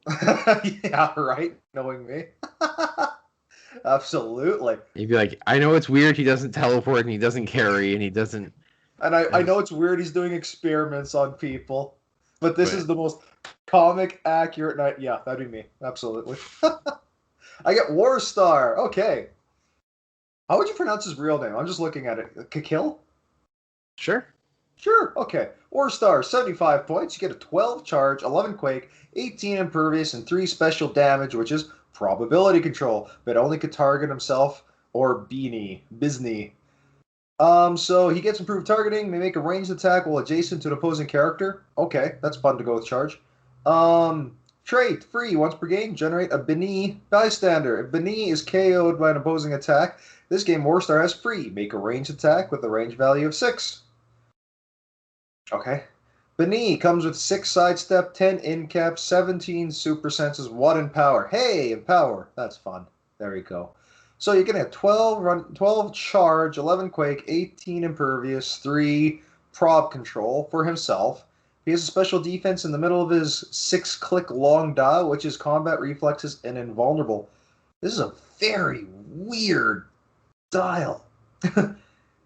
Yeah, right? Knowing me. Absolutely. You'd be like, I know it's weird he doesn't teleport and he doesn't carry and he doesn't... And I know it's weird he's doing experiments on people, but this is the most comic accurate night. Yeah, that'd be me. Absolutely. I get Warstar. Okay. How would you pronounce his real name? I'm just looking at it. Kikil? Sure. Sure. Okay. Warstar, 75 points. You get a 12 charge, 11 quake, 18 impervious, and 3 special damage, which is probability control, but only could target himself or Bizney. So he gets improved targeting, may make a ranged attack while adjacent to an opposing character. Okay, that's fun to go with charge. Trait, free, once per game, generate a Beni bystander. If Beni is KO'd by an opposing attack, this game Warstar has free. Make a ranged attack with a range value of 6. Okay. Beni comes with 6 sidestep, 10 incap, 17 super senses, 1 in power. Hey, in power. That's fun. There you go. So you're going to have 12 charge, 11 quake, 18 impervious, 3 prob control for himself. He has a special defense in the middle of his 6-click long dial, which is combat reflexes and invulnerable. This is a very weird dial.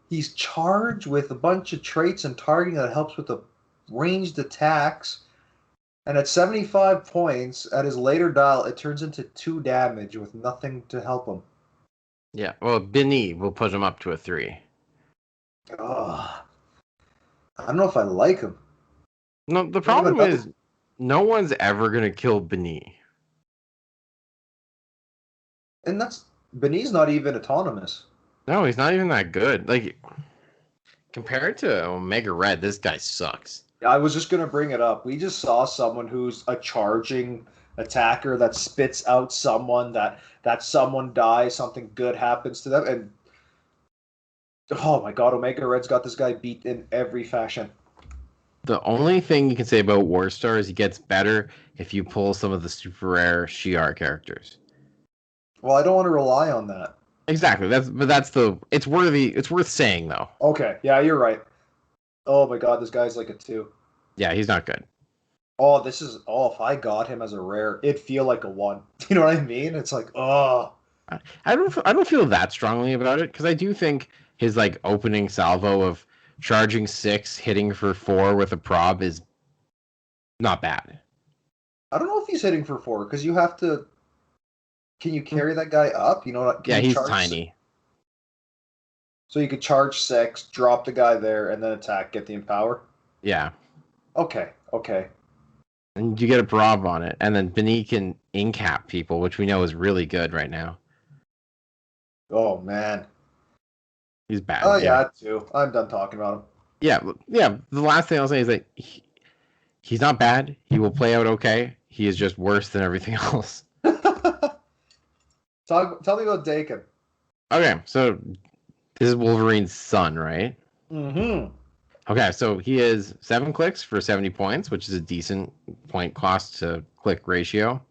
He's charged with a bunch of traits and targeting that helps with the ranged attacks. And at 75 points, at his later dial, it turns into 2 damage with nothing to help him. Yeah, well, Beni will push him up to a 3. Ugh. I don't know if I like him. No, the problem is no one's ever going to kill Beni. And Beni's not even autonomous. No, he's not even that good. Like, compared to Omega Red, this guy sucks. I was just going to bring it up. We just saw someone who's a charging attacker that spits out someone, that someone dies, something good happens to them, and oh my god, Omega Red's got this guy beat in every fashion. The only thing you can say about Warstar is he gets better if you pull some of the super rare Shi'ar characters. Well, I don't want to rely on that. Exactly. It's worth saying though. Okay, yeah, you're right. Oh my god, this guy's like a 2. Yeah, he's not good. If I got him as a rare, it'd feel like a 1. You know what I mean? It's like, oh. I don't feel that strongly about it because I do think his like opening salvo of charging 6, hitting for 4 with a prob is not bad. I don't know if he's hitting for 4 because you have to. Can you carry that guy up? You know what? Yeah, he's tiny. So you could charge 6, drop the guy there, and then attack, get the empower? Yeah. Okay. And you get a prob on it, and then Beni can incap people, which we know is really good right now. Oh, man. He's bad. Oh, yeah, too. I'm done talking about him. Yeah. The last thing I'll say is that he's not bad. He will play out okay. He is just worse than everything else. Tell me about Dakin. Okay, so this is Wolverine's son, right? Mm-hmm. Okay, so he is 7 clicks for 70 points, which is a decent point cost to click ratio.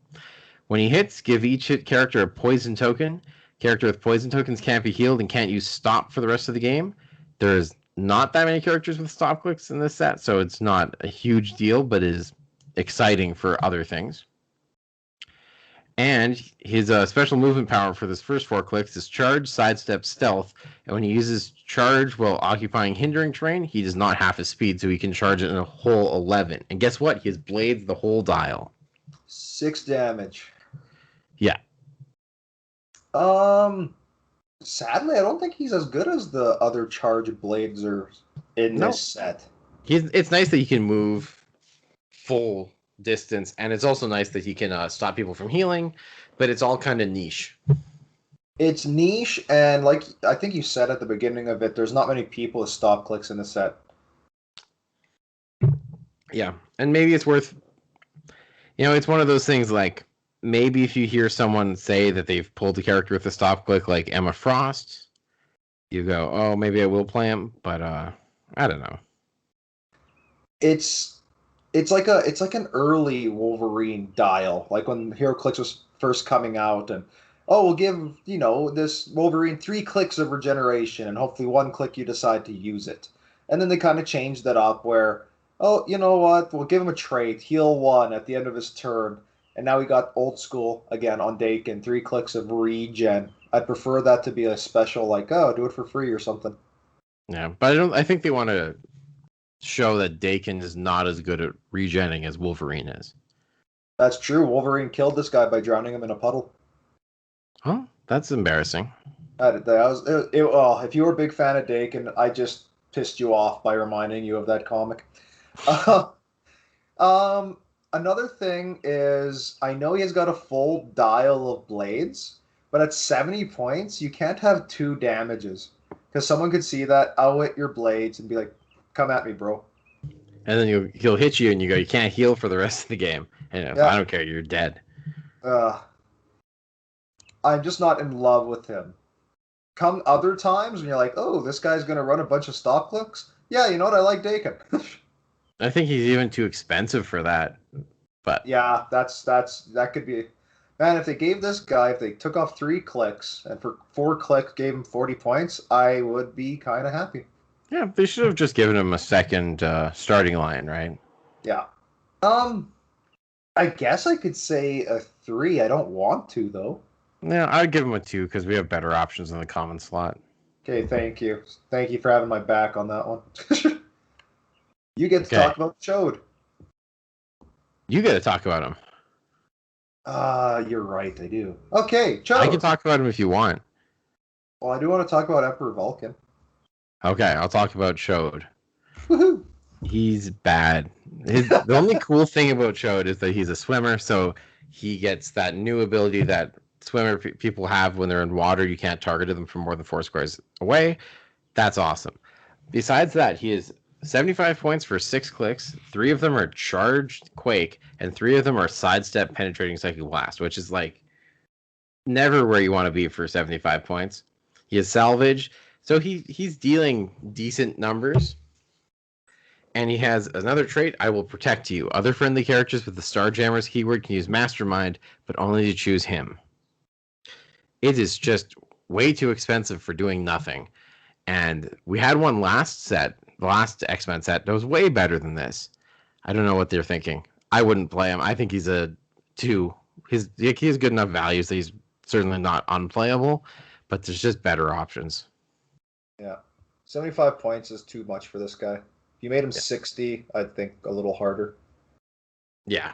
When he hits, give each hit character a poison token. Character with poison tokens can't be healed and can't use stop for the rest of the game. There's not that many characters with stop clicks in this set, so it's not a huge deal, but is exciting for other things. And his special movement power for this first 4 clicks is charge, sidestep, stealth. And when he uses charge while occupying hindering terrain, he does not half his speed, so he can charge it in a whole 11. And guess what? He has blades the whole dial. 6 damage. Yeah. Sadly, I don't think he's as good as the other charge blades are in this set. It's nice that he can move full distance, and it's also nice that he can stop people from healing, but it's all kind of niche. It's niche, and like I think you said at the beginning of it, there's not many people with stop clicks in the set. Yeah, and maybe it's worth, it's one of those things like, maybe if you hear someone say that they've pulled a character with a stop click like Emma Frost, you go, oh, maybe I will play him, but I don't know. It's like an early Wolverine dial, like when HeroClix was first coming out, and we'll give this Wolverine 3 clicks of regeneration, and hopefully 1 click you decide to use it, and then they kind of changed that up where, you know what, we'll give him a trait, heal 1 at the end of his turn, and now we got old school again on Dakin, 3 clicks of regen. I'd prefer that to be a special, like, do it for free or something. Yeah, but I think they want to show that Dakin is not as good at regenning as Wolverine is. That's true. Wolverine killed this guy by drowning him in a puddle. Huh? That's embarrassing. If you were a big fan of Dakin, I just pissed you off by reminding you of that comic. Another thing is, I know he's got a full dial of blades, but at 70 points, you can't have 2 damages. Because someone could see that, outwit your blades, and be like, come at me, bro. And then he'll hit you, and you go, you can't heal for the rest of the game. And if I Yeah. don't care, you're dead. I'm just not in love with him. Come other times when you're like, oh, this guy's gonna run a bunch of stock clicks. Yeah, you know what? I like Dakin. I think he's even too expensive for that. But Yeah, that could be. Man, if they gave this guy, if they took off 3 clicks and for 4 clicks gave him 40 points, I would be kind of happy. yeah, they should have just given him a second starting line, right? Yeah. Um, I guess I could say a 3. I don't want to though. Yeah, I'd give him a 2 because we have better options in the common slot. Okay, thank you. Thank you for having my back on that one. You get to Okay. talk about Chode. You got to talk about him. You're right, I do. Okay, Chode. I can talk about him if you want. Well, I do want to talk about Emperor Vulcan. Okay, I'll talk about Chode. Woohoo! He's bad. The only cool thing about Chode is that he's a swimmer, so he gets that new ability that swimmer people have when they're in water. You can't target them from more than 4 squares away. That's awesome. Besides that, he is 75 points for 6 clicks. 3 of them are charged Quake, and 3 of them are sidestep penetrating Psychic Blast, which is like never where you want to be for 75 points. He has salvage, so he's dealing decent numbers. And he has another trait, I will protect you. Other friendly characters with the Starjammers keyword can use Mastermind, but only to choose him. It is just way too expensive for doing nothing. And we had one last set, the last X-Men set, that was way better than this. I don't know what they're thinking. I wouldn't play him. I think he's a 2. He has good enough values that he's certainly not unplayable, but there's just better options. Yeah. 75 points is too much for this guy. If you made him Yeah. 60, I'd think a little harder. Yeah.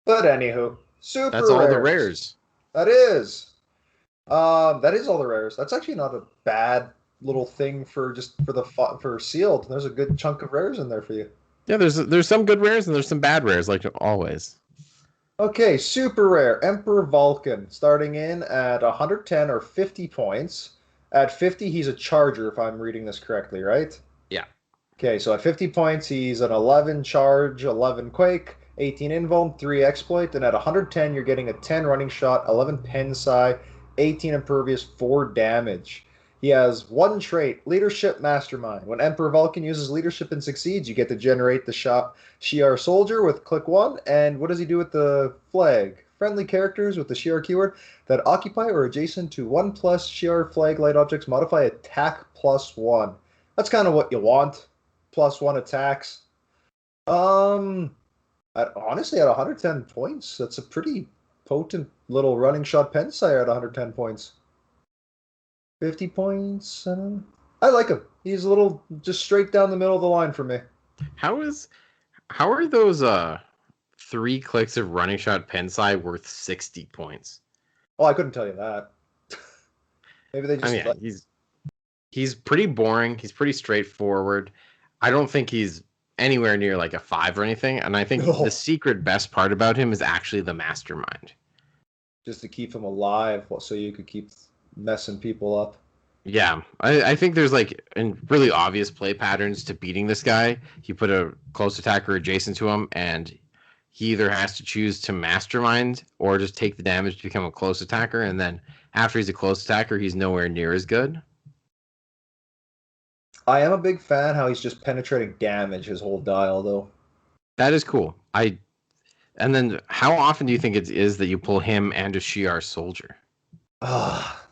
But anywho, super That's all the rares. That is. That is all the rares. That's actually not a bad little thing for for sealed. There's a good chunk of rares in there for you. Yeah, there's some good rares and there's some bad rares, like always. Okay, super rare Emperor Vulcan, starting in at 110 or 50 points. At 50, he's a charger, if I'm reading this correctly, right? Yeah. Okay, so at 50 points, he's an 11 charge, 11 quake, 18 invuln, 3 exploit, and at 110, you're getting a 10 running shot, 11 pensai, 18 impervious, 4 damage. He has 1 trait, Leadership Mastermind. When Emperor Vulcan uses leadership and succeeds, you get to generate the shot Shi'ar Soldier with click 1. And what does he do with the flag? Friendly characters with the Shi'ar keyword that occupy or adjacent to 1+ Shi'ar flag light objects modify attack +1. That's kind of what you want. +1 attacks. Honestly, at 110 points, that's a pretty potent little running shot Pensire at 110 points. 50 points. I like him. He's a little just straight down the middle of the line for me. How are those 3 clicks of running shot Pensai worth 60 points? Oh, I couldn't tell you that. Maybe they just. I mean, he's pretty boring. He's pretty straightforward. I don't think he's anywhere near like a 5 or anything. And I think the secret best part about him is actually the mastermind. Just to keep him alive, so you could keep messing people up. Yeah, I think there's like really obvious play patterns to beating this guy. You put a close attacker adjacent to him, and he either has to choose to mastermind or just take the damage to become a close attacker. And then after he's a close attacker, he's nowhere near as good. I am a big fan how he's just penetrating damage his whole dial, though. That is cool. And then how often do you think it is that you pull him and a Shi'ar Soldier?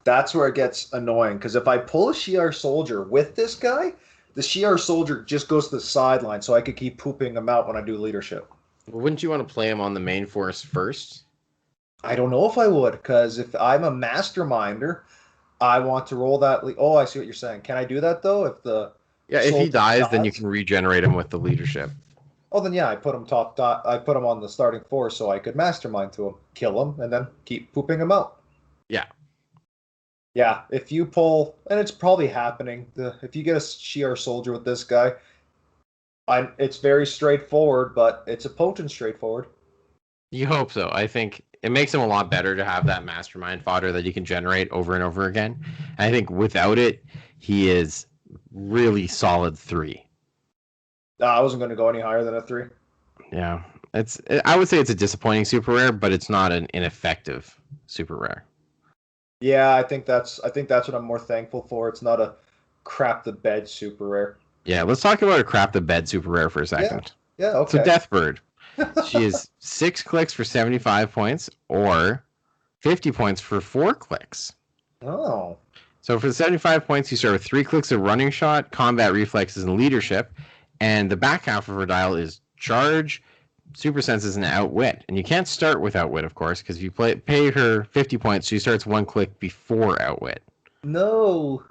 That's where it gets annoying, because if I pull a Shi'ar Soldier with this guy, the Shi'ar Soldier just goes to the sideline, so I could keep pooping him out when I do leadership. Wouldn't you want to play him on the main force first? I don't know if I would, because if I'm a masterminder, I want to roll that. Oh, I see what you're saying. Can I do that though? If he dies, then you can regenerate him with the leadership. Oh, then yeah, I put him I put him on the starting force so I could mastermind to him, kill him, and then keep pooping him out. Yeah. Yeah, if you pull, and it's probably happening. If you get a Shi'ar Soldier with this guy, it's very straightforward, but it's a potent straightforward. You hope so. I think it makes him a lot better to have that mastermind fodder that you can generate over and over again. And I think without it, he is really solid 3. I wasn't going to go any higher than a 3. Yeah, I would say it's a disappointing super rare, but it's not an ineffective super rare. Yeah, I think that's what I'm more thankful for. It's not a crap the bed super rare. Yeah, let's talk about a crap the bed super rare for a Yeah, second. yeah, So okay. Deathbird, she is 6 clicks for 75 points, or 50 points for 4 clicks. Oh, So for the 75 points, you start with 3 clicks of running shot, combat reflexes, and leadership. And the back half of her dial is charge, super senses, and outwit. And you can't start with outwit, of course, because if you pay her 50 points, she starts 1 click before outwit. no.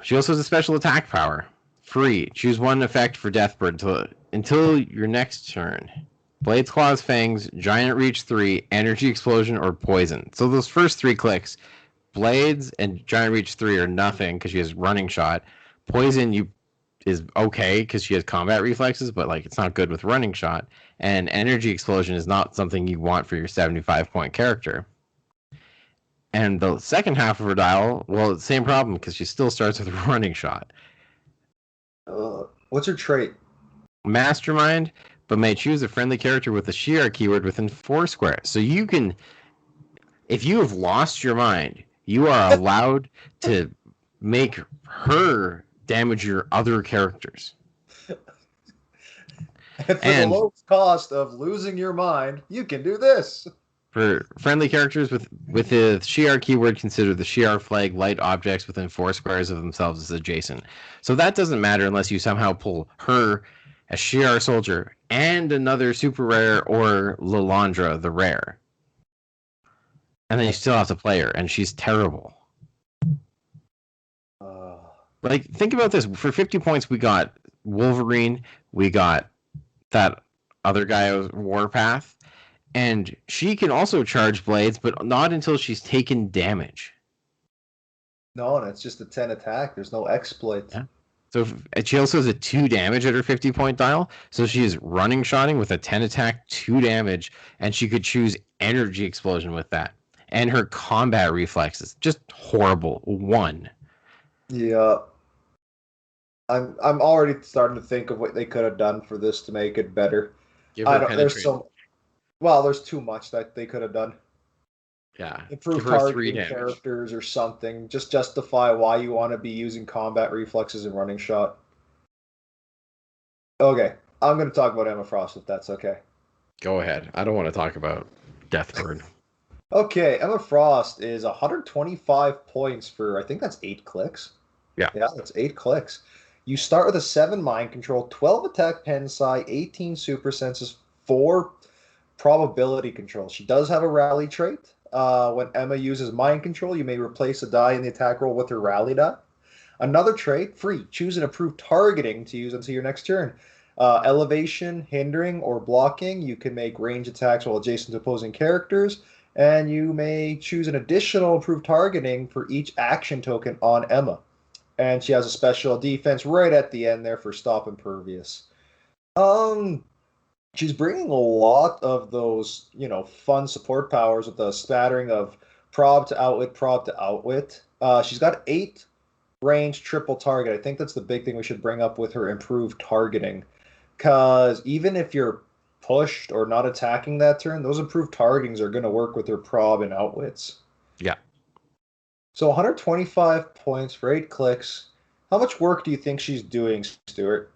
She also has a special attack power. Free. Choose one effect for Deathbird until your next turn. Blades, Claws, Fangs, Giant Reach 3, Energy Explosion, or Poison. So those first 3 clicks, Blades and Giant Reach 3 are nothing because she has running shot. Poison is okay because she has combat reflexes, but like it's not good with running shot. And Energy Explosion is not something you want for your 75-point character. And the second half of her dial, well, same problem because she still starts with running shot. What's her trait? Mastermind, but may choose a friendly character with the Shi'ar keyword within 4 square. So you can, if you have lost your mind, you are allowed to make her damage your other characters. And for the And lowest cost of losing your mind, you can do this. for friendly characters with the Shi'ar keyword, consider the Shi'ar flag light objects within 4 squares of themselves as adjacent. So that doesn't matter unless you somehow pull her, a Shi'ar soldier, and another super rare or Lalandra the rare. And then you still have to play her, and she's terrible. Uh, Like, think about this. For 50 points, we got Wolverine, we got that other guy, Warpath, and she can also charge blades, but not until she's taken damage. no, and it's just a 10 attack. There's no exploit. Yeah. So she also has a 2 damage at her 50-point dial. So she is running shotting with a 10 attack, 2 damage, and she could choose energy explosion with that. And her combat reflexes, just horrible. 1. Yeah. I'm already starting to think of what they could have done for this to make it better. Give I her don't there's penetrating. so well, there's too much that they could have done. Yeah. Give Improve her 3 targeting damage. characters or something. Just justify why you want to be using combat reflexes and running shot. Okay, I'm going to talk about Emma Frost if that's okay. Go ahead. I don't want to talk about Deathbird. Okay, Emma Frost is 125 points for, I think that's 8 clicks. Yeah. Yeah, that's 8 clicks. You start with a 7 mind control, 12 attack pen psi, 18 super senses, 4 probability control. She does have a rally trait. When Emma uses mind control, you may replace a die in the attack roll with her rally die. Another trait, free. Choose an approved targeting to use until your next turn. Elevation, hindering, or blocking. You can make range attacks while adjacent to opposing characters. And you may choose an additional approved targeting for each action token on Emma. And she has a special defense right at the end there for stop impervious. Um, she's bringing a lot of those, fun support powers with the spattering of prob to outwit, prob to outwit. She's got 8 range triple target. I think that's the big thing we should bring up with her improved targeting. Because even if you're pushed or not attacking that turn, those improved targetings are going to work with her prob and outwits. Yeah. So 125 points for 8 clicks. How much work do you think she's doing, Stuart?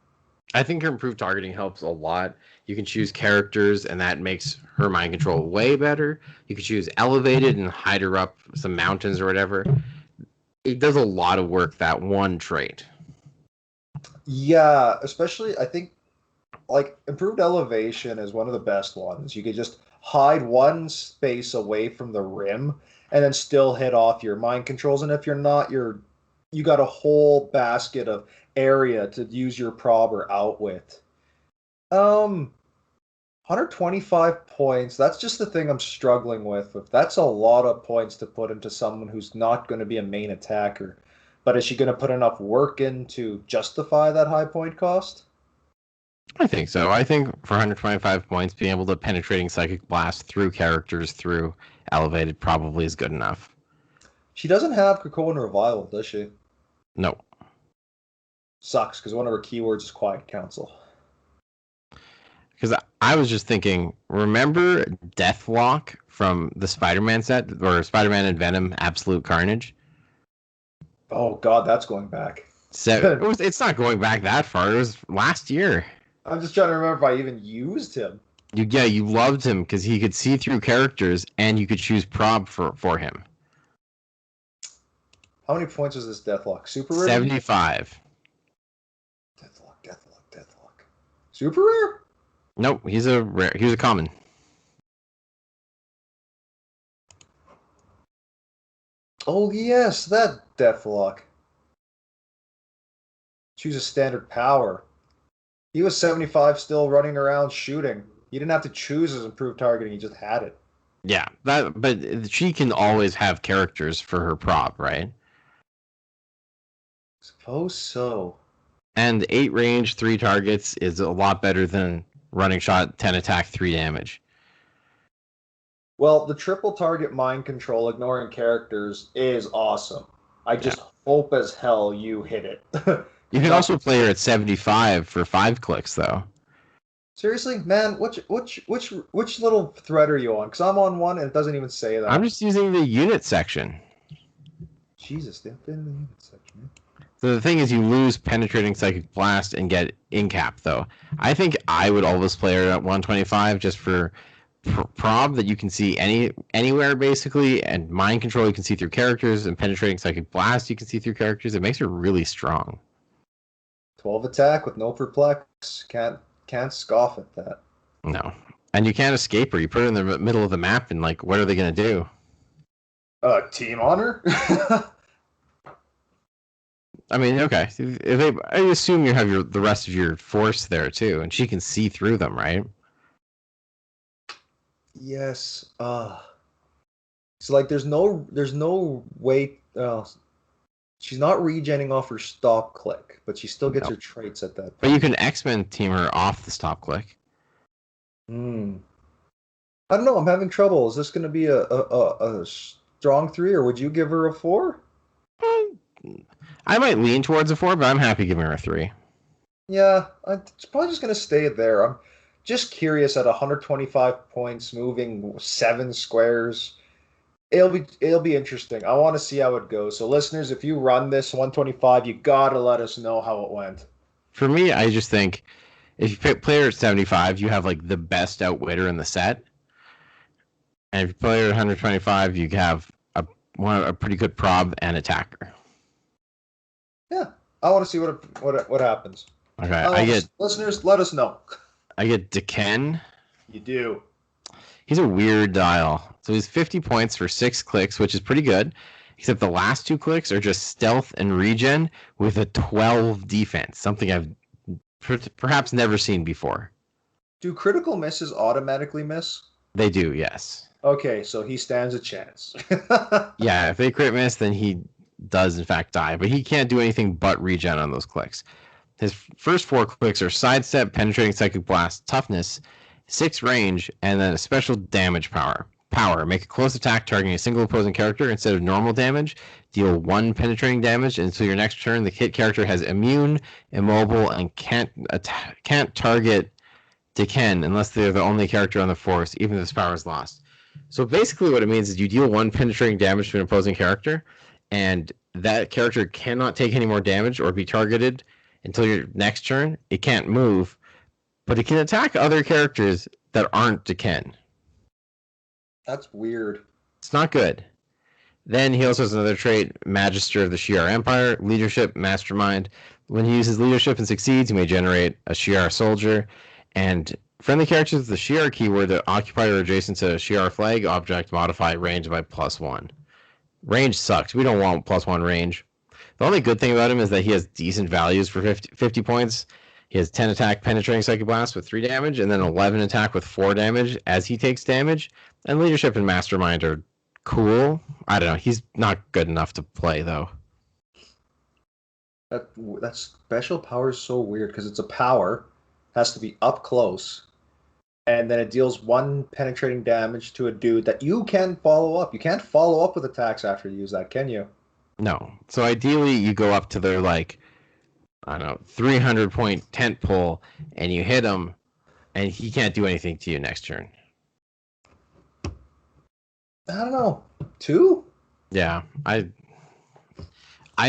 I think her improved targeting helps a lot. You can choose characters, and that makes her mind control way better. You can choose elevated and hide her up some mountains or whatever. It does a lot of work, that one trait. Yeah, especially I think like improved elevation is one of the best ones. You could just hide one space away from the rim and then still hit off your mind controls. And if you're not, you got a whole basket of area to use your prob or outwit. 125 points. That's just the thing I'm struggling with. That's a lot of points to put into someone who's not going to be a main attacker. But is she going to put enough work in to justify that high point cost? I think so. I think for 125 points, being able to penetrating psychic blast through characters through elevated probably is good enough. She doesn't have Krakoan Revival, does she? No. Sucks because one of her keywords is quiet council. Because I was just thinking, remember Deathlock from the Spider-Man set, or Spider-Man and Venom Absolute Carnage? Oh God, that's going back. So it's not going back that far. It was last year. I'm just trying to remember if I even used him. You loved him because he could see through characters, and you could choose prob for him. How many points was this Deathlock? Super rare? 75. Deathlock. Super rare? Nope, he's a rare. He was a common. Oh yes, that Deathlock. Choose a standard power. He was 75 still running around shooting. He didn't have to choose his improved targeting, he just had it. Yeah, but she can always have characters for her prop, right? Suppose so. And 8 range, 3 targets is a lot better than running shot, 10 attack, 3 damage. Well, the triple target mind control, ignoring characters, is awesome. I just hope as hell you hit it. You can also play her at 75 for 5 clicks, though. Seriously, man, which little thread are you on? Because I'm on one and it doesn't even say that. I'm just using the unit section. Jesus, they updated the unit section. So the thing is, you lose penetrating psychic blast and get incap, though. I think I would always play her at 125 just for prob that you can see anywhere basically, and mind control you can see through characters, and penetrating psychic blast you can see through characters. It makes her really strong. 12 attack with no perplex. Can't scoff at that. No, and you can't escape her. You put her in the middle of the map, and like, what are they gonna do? Team honor. I mean, okay. I assume you have the rest of your force there too, and she can see through them, right? Yes. So like, there's no way. She's not regenning off her stop click, but she still gets her traits at that point. But you can X-Men team her off the stop click. I don't know. I'm having trouble. Is this going to be a strong 3, or would you give her a 4? I might lean towards a 4, but I'm happy giving her a 3. Yeah, it's probably just going to stay there. I'm just curious at 125 points, moving 7 squares. It'll be interesting. I want to see how it goes. So listeners, if you run this 125, you gotta let us know how it went. For me, I just think if you play her at 75, you have like the best outwitter in the set. And if you play her at 125, you have a pretty good prob and attacker. Yeah, I want to see what happens. Okay, listeners, let us know. I get Deken. You do. He's a weird dial. So he's 50 points for 6 clicks, which is pretty good. Except the last 2 clicks are just stealth and regen with a 12 defense, something I've perhaps never seen before. Do critical misses automatically miss? They do, yes. Okay, so he stands a chance. Yeah, if they crit miss, then he does in fact die, but he can't do anything but regen on those clicks. His first 4 clicks are sidestep, penetrating psychic blast, toughness, 6 range, and then a special damage power. Make a close attack targeting a single opposing character instead of normal damage. Deal 1 penetrating damage until your next turn. The hit character has immune, immobile, and can't target Deken unless they're the only character on the force, even if this power is lost. So basically what it means is you deal 1 penetrating damage to an opposing character, and that character cannot take any more damage or be targeted until your next turn. It can't move, but it can attack other characters that aren't Deken. That's weird. It's not good. Then he also has another trait, Magister of the Shi'ar Empire, Leadership, Mastermind. When he uses leadership and succeeds, he may generate a Shi'ar soldier. And friendly characters with the Shi'ar keyword that occupy or adjacent to a Shi'ar flag object modify range by +1. Range sucks. We don't want +1 range. The only good thing about him is that he has decent values for 50 points. He has 10 attack penetrating psychic blast with 3 damage, and then 11 attack with 4 damage as he takes damage. And leadership and mastermind are cool. I don't know. He's not good enough to play though. That special power is so weird because it's a power, has to be up close, and then it deals 1 penetrating damage to a dude that you can follow up. You can't follow up with attacks after you use that, can you? No. So ideally, you go up to their like I don't know, 300-point tent pole, and you hit him, and he can't do anything to you next turn. I don't know. 2? Yeah, I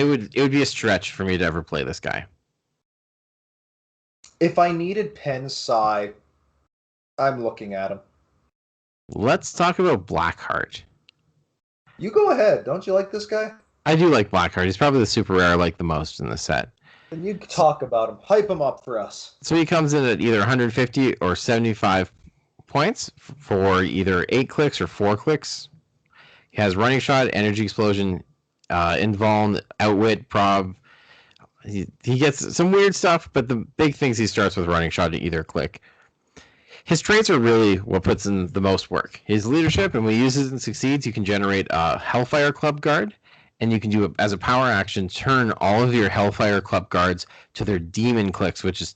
would. It would be a stretch for me to ever play this guy. If I needed pen psi, I'm looking at him. Let's talk about Blackheart. You go ahead. Don't you like this guy? I do like Blackheart. He's probably the super rare I like the most in the set. Then you talk about him. Hype him up for us. So he comes in at either 150 or 75 points for either 8 clicks or 4 clicks. He has running shot, energy explosion, invuln, outwit, prob. He gets some weird stuff, but the big things he starts with running shot at either click. His traits are really what puts in the most work. His leadership, and when he uses and succeeds, you can generate a Hellfire Club guard, and you can do, as a power action, turn all of your Hellfire Club guards to their demon clicks, which is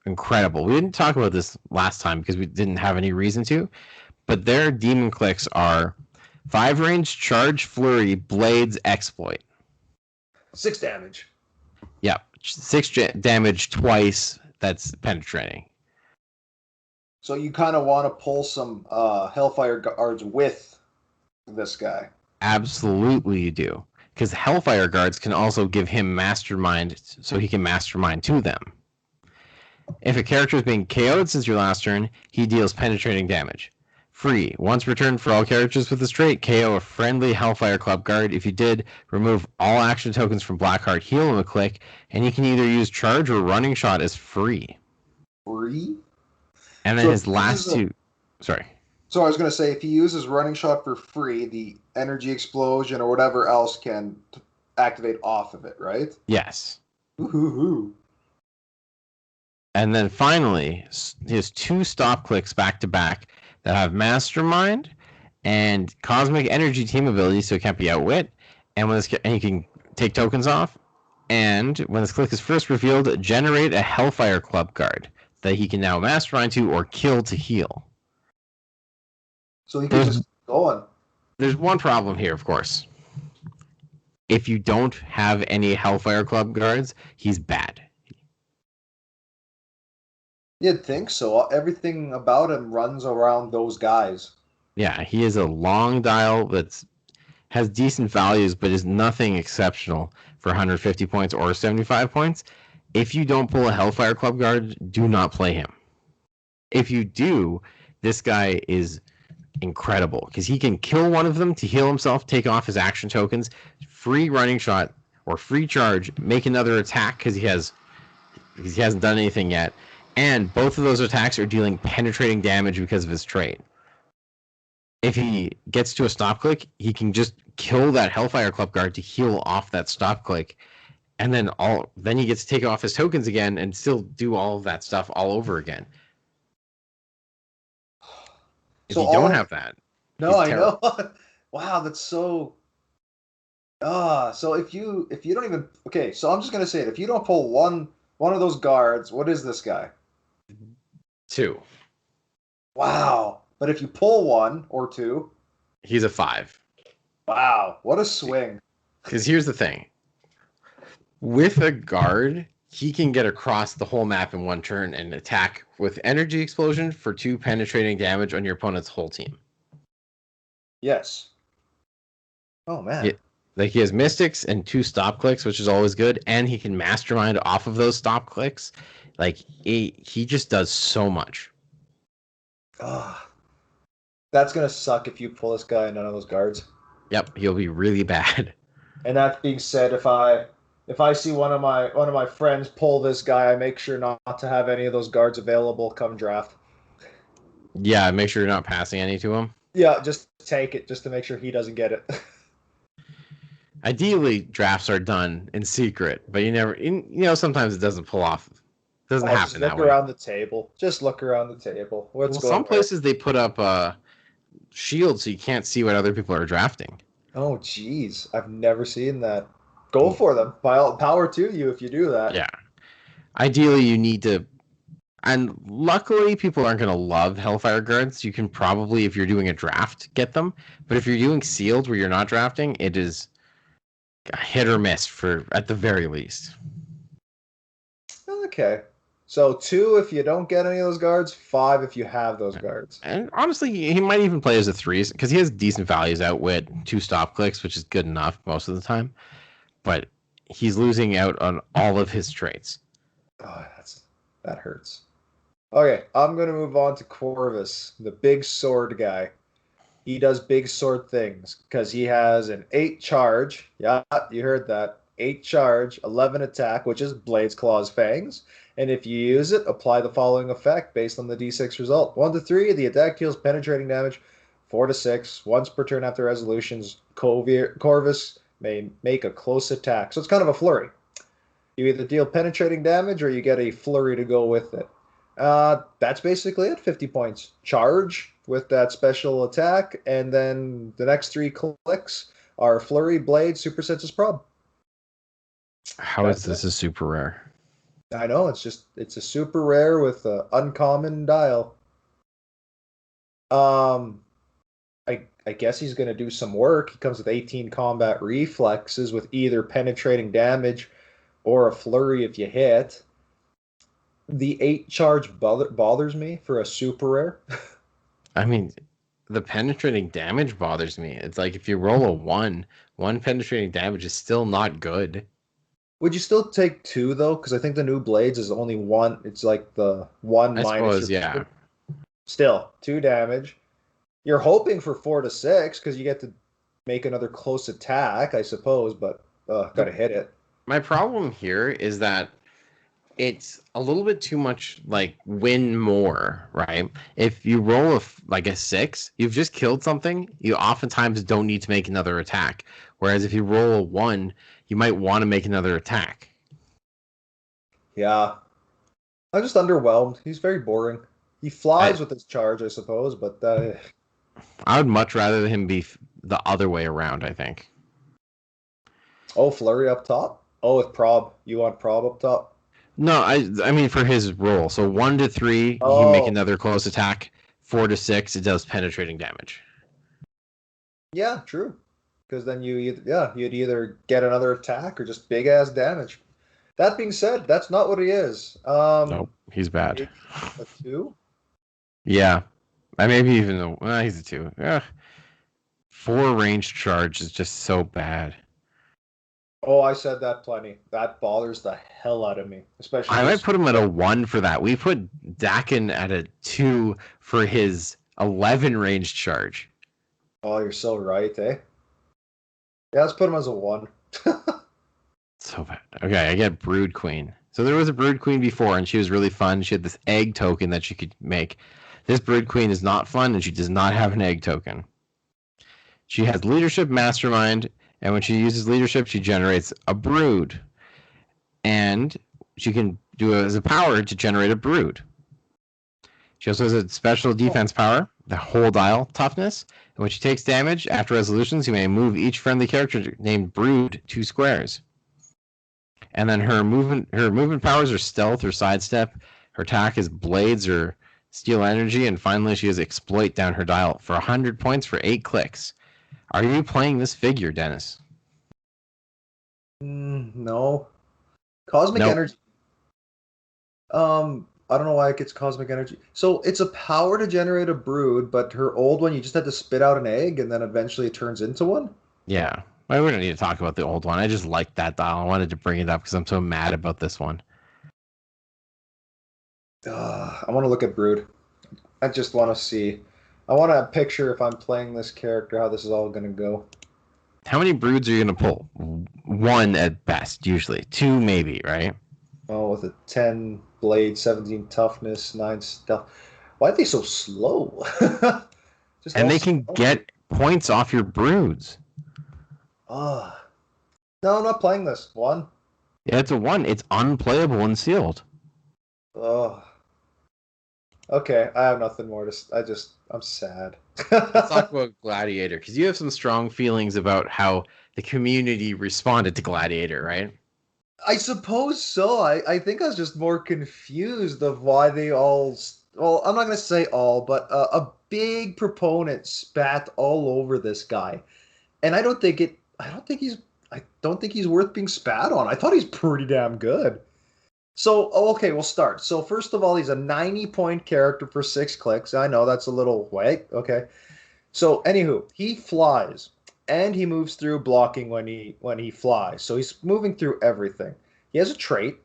incredible. We didn't talk about this last time because we didn't have any reason to, but their demon clicks are 5 range, charge, flurry, blades, exploit. 6 damage. Yeah, 6 damage twice. That's penetrating. So you kind of want to pull some Hellfire guards with this guy. Absolutely, you do. Because Hellfire guards can also give him Mastermind, so he can Mastermind to them. If a character is being KO'd since your last turn, he deals penetrating damage. Free. Once returned for all characters with this trait, KO a friendly Hellfire Club guard. If you did, remove all action tokens from Blackheart, heal him a click, and you can either use Charge or Running Shot as free. Free? And then his last two... Sorry. So I was going to say, if he uses Running Shot for free, the energy explosion or whatever else can activate off of it, right? Yes. Ooh. And then finally, he has 2 stop clicks back to back that have Mastermind and Cosmic Energy team ability, so it can't be Outwit. And he can take tokens off. And when this click is first revealed, generate a Hellfire Club guard that he can now Mastermind to or kill to heal. So he can just go on. There's one problem here, of course. If you don't have any Hellfire Club guards, he's bad. You'd think so. Everything about him runs around those guys. Yeah, he is a long dial that has decent values, but is nothing exceptional for 150 points or 75 points. If you don't pull a Hellfire Club guard, do not play him. If you do, this guy is incredible because he can kill one of them to heal himself, take off his action tokens, free running shot or free charge, make another attack because he hasn't done anything yet, and both of those attacks are dealing penetrating damage because of his trait. If he gets to a stop click, he can just kill that Hellfire Club guard to heal off that stop click, and then he gets to take off his tokens again and still do all of that stuff all over again. If you don't have that, no, I know. Wow, that's so. So if you don't even so I'm just gonna say it. If you don't pull one of those guards, what is this guy? 2. Wow. But if you pull 1 or 2, he's a 5. Wow, what a swing. Because here's the thing. With a guard, he can get across the whole map in one turn and attack with energy explosion for 2 penetrating damage on your opponent's whole team. Yes. Oh, man. He has mystics and 2 stop clicks, which is always good, and he can mastermind off of those stop clicks. He just does so much. That's gonna suck if you pull this guy and none of those guards. Yep, he'll be really bad. And that being said, if I see one of my friends pull this guy, I make sure not to have any of those guards available come draft. Yeah, make sure you're not passing any to him. Yeah, just take it, just to make sure he doesn't get it. Ideally, drafts are done in secret, but sometimes it doesn't pull off. It doesn't happen that way. Just look around the table. Just look around the table. Some places they put up shields so you can't see what other people are drafting. Oh, jeez. I've never seen that. Go for them. Power to you if you do that. Yeah. Ideally, you need to... And luckily, people aren't going to love Hellfire Guards. You can probably, if you're doing a draft, get them. But if you're doing sealed where you're not drafting, it is a hit or miss at the very least. Okay. So 2 if you don't get any of those guards, 5 if you have those guards. And honestly, he might even play as a 3 because he has decent values, outwit, 2 stop clicks, which is good enough most of the time. But he's losing out on all of his traits. Oh, that hurts. Okay, I'm gonna move on to Corvus, the big sword guy. He does big sword things because he has an 8 charge. Yeah, you heard that. 8 charge, 11 attack, which is Blades, Claws, Fangs. And if you use it, apply the following effect based on the d6 result. 1 to 3, the attack deals penetrating damage. 4 to 6, once per turn after resolutions, Corvus may make a close attack. So it's kind of a flurry. You either deal penetrating damage or you get a flurry to go with it. That's basically it. 50 points. Charge with that special attack, and then the next 3 clicks are Flurry, Blade, Super Senses, Prob. How is That's this it. a super rare? I know, it's a super rare with an uncommon dial. Um, I guess he's going to do some work. He comes with 18 combat reflexes with either penetrating damage or a flurry if you hit. The 8 charge bothers me for a super rare. I mean, the penetrating damage bothers me. It's like if you roll a 1 penetrating damage is still not good. Would you still take 2 though? Because I think the new blades is only 1. It's like the 1 I minus your suppose, yeah. still 2 damage. You're hoping for 4 to 6 because you get to make another close attack, I suppose, but The, gotta hit it. my problem here is that it's a little bit too much like win more, right? If you roll like a 6, you've just killed something. You oftentimes don't need to make another attack. Whereas if you roll a 1, you might want to make another attack. Yeah. I'm just underwhelmed. He's very boring. He I flies with his charge, I suppose, but I would much rather him be the other way around, I think. oh, flurry up top. Oh, with prob. You want prob up top? No, I mean for his roll. So 1 to 3, you make Oh, another close attack. 4 to 6, it does penetrating damage. yeah, true. Because then you'd either get another attack or just big ass damage. That being said, that's not what he is. Nope, he's bad. Maybe a 2. Yeah, I maybe even he's a 2. Yeah, 4 range charge is just so bad. Oh, I said that plenty. That bothers the hell out of me, especially I might just. put him at a 1 for that. We put Dakin at a 2 for his 11 range charge. Oh, you're so right, eh? Yeah, let's put him as a 1. So bad. Okay, I get Brood Queen. So there was a Brood Queen before, and she was really fun. She had this egg token that she could make. This Brood Queen is not fun, and she does not have an egg token. She has leadership mastermind, and when she uses leadership, she generates a brood. And she can do it as a power to generate a brood. She also has a special defense power, the whole dial toughness. And when she takes damage after resolutions, you may move each friendly character named Brood 2 squares. And then her movement powers are stealth or sidestep. Her attack is blades or steal energy, and finally she has exploit down her dial for 100 points for 8 clicks. Are you playing this figure, Dennis? No. Cosmic Nope. energy. I don't know why it gets cosmic energy. So it's a power to generate a brood, but her old one, you just had to spit out an egg, and then eventually it turns into one. Yeah. Well, we don't need to talk about the old one. I just liked that dial. I wanted to bring it up because I'm so mad about this one. I want to look at brood. I just want to see. I want to picture if I'm playing this character, how this is all going to go. How many broods are you going to pull? 1 at best, usually. 2 maybe, right? Oh, with a 10 blade, 17 toughness, 9 stealth. Why are they so slow? Just And all they can slow. get points off your broods. Ah. No, I'm not playing this. 1. Yeah, it's a 1. It's unplayable and sealed. Oh. Okay, I have nothing more to. I'm sad. Let's talk about Gladiator, because you have some strong feelings about how the community responded to Gladiator, right? I suppose so. I think I was just more confused of why they all. Well, I'm not going to say all, but a big proponent spat all over this guy, and I don't think it. I don't think he's. I don't think he's worth being spat on. I thought he's pretty damn good. So, okay, we'll start. So, first of all, he's a 90-point character for 6 clicks. I know that's a little wait. Okay. So, anywho, he flies and he moves through blocking when he flies. So he's moving through everything. He has a trait.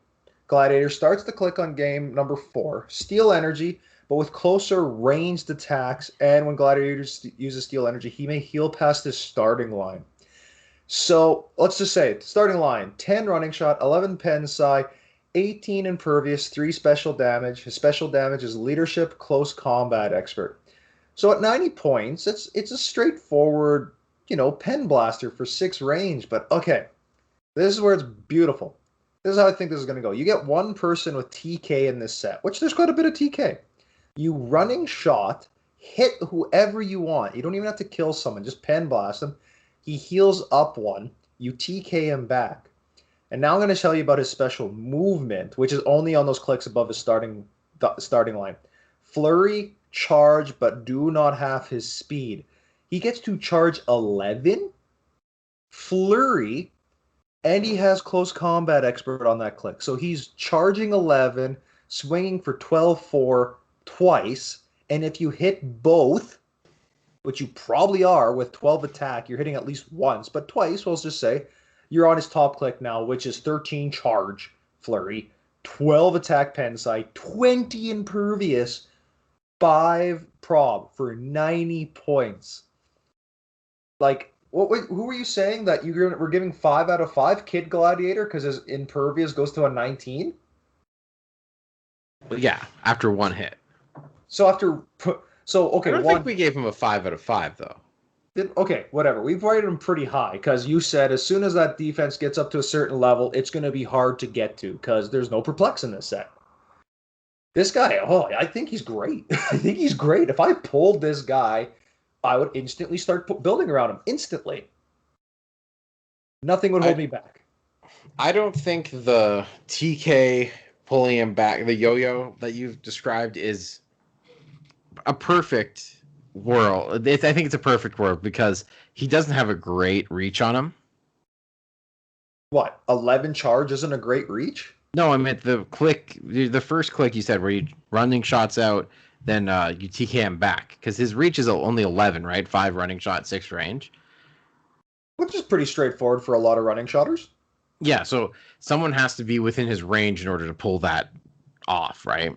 Gladiator starts the click on game number 4. Steal energy, but with closer ranged attacks. And when Gladiator uses steal energy, he may heal past his starting line. So let's just say starting line 10 running shot, 11 pen psi, 18 impervious, 3 special damage. His special damage is leadership, close combat expert. So at 90 points, it's a straightforward, pen blaster for 6 range. But okay, this is where it's beautiful. This is how I think this is going to go. You get one person with TK in this set, which there's quite a bit of TK. You running shot, hit whoever you want. You don't even have to kill someone, just pen blast them. He heals up one. You TK him back. And now I'm going to tell you about his special movement, which is only on those clicks above his starting line. Flurry, charge, but do not have his speed. He gets to charge 11, flurry, and he has close combat expert on that click. So he's charging 11, swinging for 12-4 twice, and if you hit both, which you probably are with 12 attack, you're hitting at least once, but twice, we'll just say, you're on his top click now, which is 13 charge flurry, 12 attack pen sight, 20 impervious, 5 prob for 90 points. Like, who were you saying that we're giving 5 out of 5 Kid Gladiator because his impervious goes to a 19? Well, yeah, after one hit. So okay, I don't think we gave him a 5 out of 5 though. Okay, whatever. We've rated him pretty high because you said as soon as that defense gets up to a certain level, it's going to be hard to get to because there's no perplex in this set. This guy, I think he's great. I think he's great. If I pulled this guy, I would instantly start building around him. Instantly. Nothing would hold me back. I don't think the TK pulling him back, the yo-yo that you've described, is a perfect world. I think it's a perfect world because he doesn't have a great reach on him. What, 11 charge isn't a great reach? No, I meant the first click you said where you running shots out, then you TK him back because his reach is only 11, right? 5 running shot, 6 range. Which is pretty straightforward for a lot of running shotters. Yeah, so someone has to be within his range in order to pull that off, right?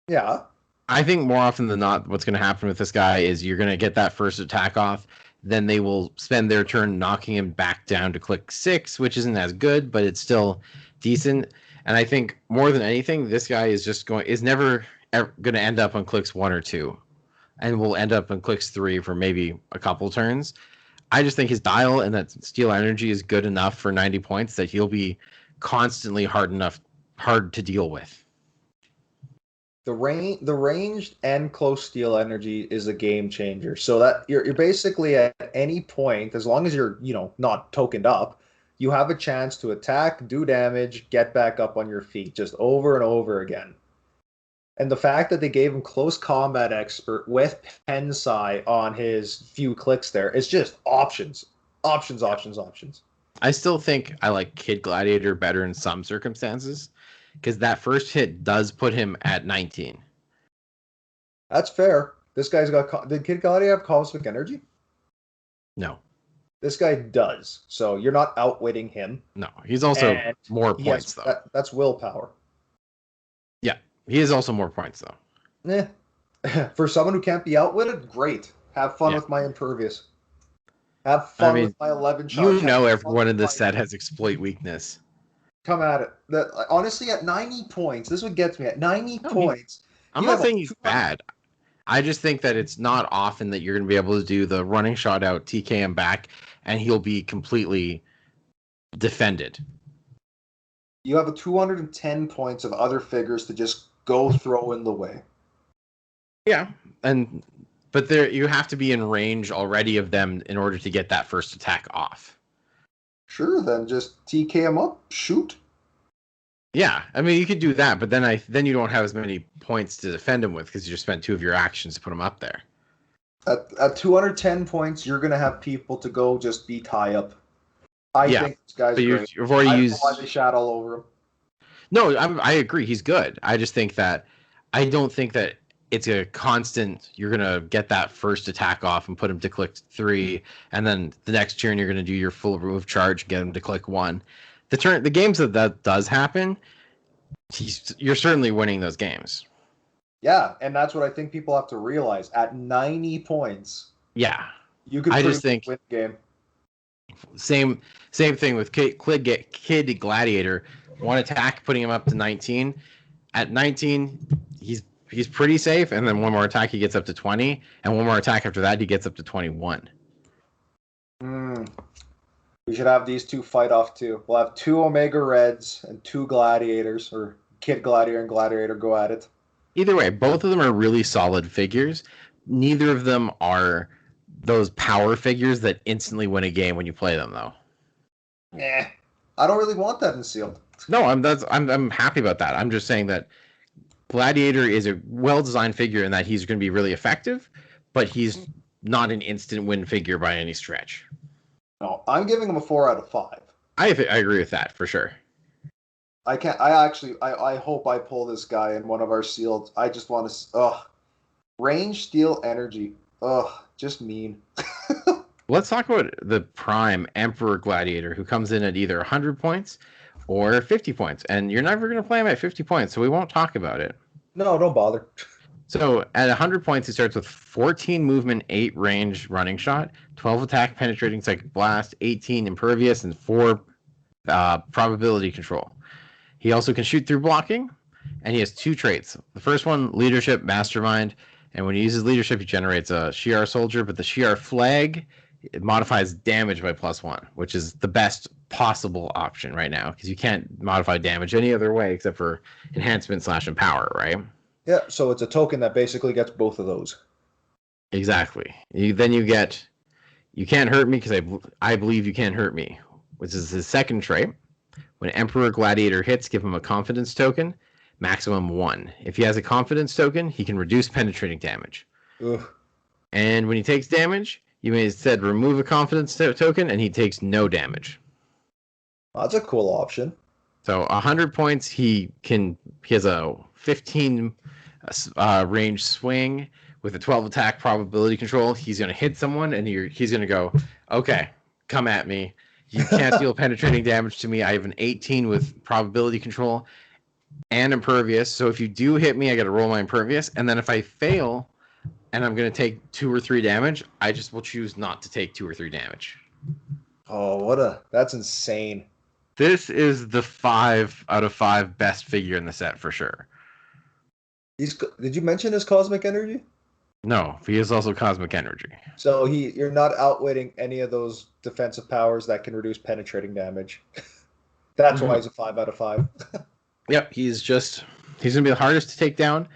Yeah. I think more often than not, what's going to happen with this guy is you're going to get that first attack off, then they will spend their turn knocking him back down to click 6, which isn't as good, but it's still decent. And I think more than anything, this guy is never going to end up on clicks 1 or 2, and will end up on clicks 3 for maybe a couple turns. I just think his dial and that steal energy is good enough for 90 points that he'll be constantly hard to deal with. The ranged and close steal energy is a game changer. So that you're basically at any point, as long as you're not tokened up, you have a chance to attack, do damage, get back up on your feet, just over and over again. And the fact that they gave him close combat expert with pen psi on his few clicks there is just options. Options, options, options. I still think I like Kid Gladiator better in some circumstances because that first hit does put him at 19. That's fair. This guy's got... Did Kid Gladiator have cosmic energy? No. This guy does. So you're not outwitting him. No, he's also more points, though. That's willpower. Yeah, he is also more points, though. For someone who can't be outwitted, great. Have fun with my impervious. Have fun with my 11 charge. Everyone in this set has exploit weakness. Come at it. Honestly, at 90 points, this is what gets me. At 90 points... I'm not saying he's bad. I just think that it's not often that you're going to be able to do the running shot out, TK him back, and he'll be completely defended. You have a 210 points of other figures to just go throw in the way. Yeah, but you have to be in range already of them in order to get that first attack off. Sure, then just TK him up, shoot. Yeah, I mean you could do that, but then you don't have as many points to defend him with because you just spent 2 of your actions to put him up there. At 210 points, you're gonna have people to go just be tie up. I think this guy's great. You've already used the shat all over him. No, I agree. He's good. I just think that I don't think that it's a constant. You're gonna get that first attack off and put him to click 3, and then the next turn you're gonna do your full remove charge and get him to click 1. The games that does happen, you're certainly winning those games. Yeah, and that's what I think people have to realize. At 90 points, Yeah, you could I pretty just much think win the game. same thing with Kid Gladiator. One attack, putting him up to 19. At 19, he's pretty safe, and then one more attack he gets up to 20, and one more attack after that he gets up to 21. We should have these two fight off too. We'll have two Omega Reds and two Gladiators, or Kid Gladiator and Gladiator go at it. Either way, both of them are really solid figures. Neither of them are those power figures that instantly win a game when you play them, though. Nah, I don't really want that in sealed. No, I'm happy about that. I'm just saying that Gladiator is a well-designed figure in that he's going to be really effective, but he's not an instant win figure by any stretch. No, I'm giving him a 4 out of 5. I agree with that for sure. I can't. I hope I pull this guy in one of our sealed. I just want to. Range, steel, energy. Just mean. Let's talk about the Prime Emperor Gladiator, who comes in at either 100 points or 50 points, and you're never going to play him at 50 points, so we won't talk about it. No, don't bother. So at 100 points, he starts with 14 movement, 8 range running shot, 12 attack penetrating psychic blast, 18 impervious, and 4 probability control. He also can shoot through blocking, and he has 2 traits. The first one, leadership, mastermind, and when he uses leadership, he generates a Shi'ar soldier, but the Shi'ar flag, it modifies damage by +1, which is the best possible option right now, because you can't modify damage any other way except for enhancement / empower, right? Yeah, so it's a token that basically gets both of those. Exactly. Then you get, you can't hurt me because I believe you can't hurt me, which is his second trait. When Emperor Gladiator hits, give him a confidence token, maximum 1. If he has a confidence token, he can reduce penetrating damage. Ugh. And when he takes damage, you may instead remove a confidence token, and he takes no damage. That's a cool option. So 100 points, he has a 15 range swing with a 12 attack probability control. He's going to hit someone, and he's going to go, okay, come at me. You can't deal penetrating damage to me. I have an 18 with probability control and impervious. So if you do hit me, I got to roll my impervious. And then if I fail and I'm going to take 2 or 3 damage, I just will choose not to take 2 or 3 damage. Oh, that's insane. This is the 5 out of 5 best figure in the set for sure. Did you mention his cosmic energy? No, he is also cosmic energy. So you're not outwitting any of those defensive powers that can reduce penetrating damage. That's why he's a 5 out of 5. Yep, he's going to be the hardest to take down.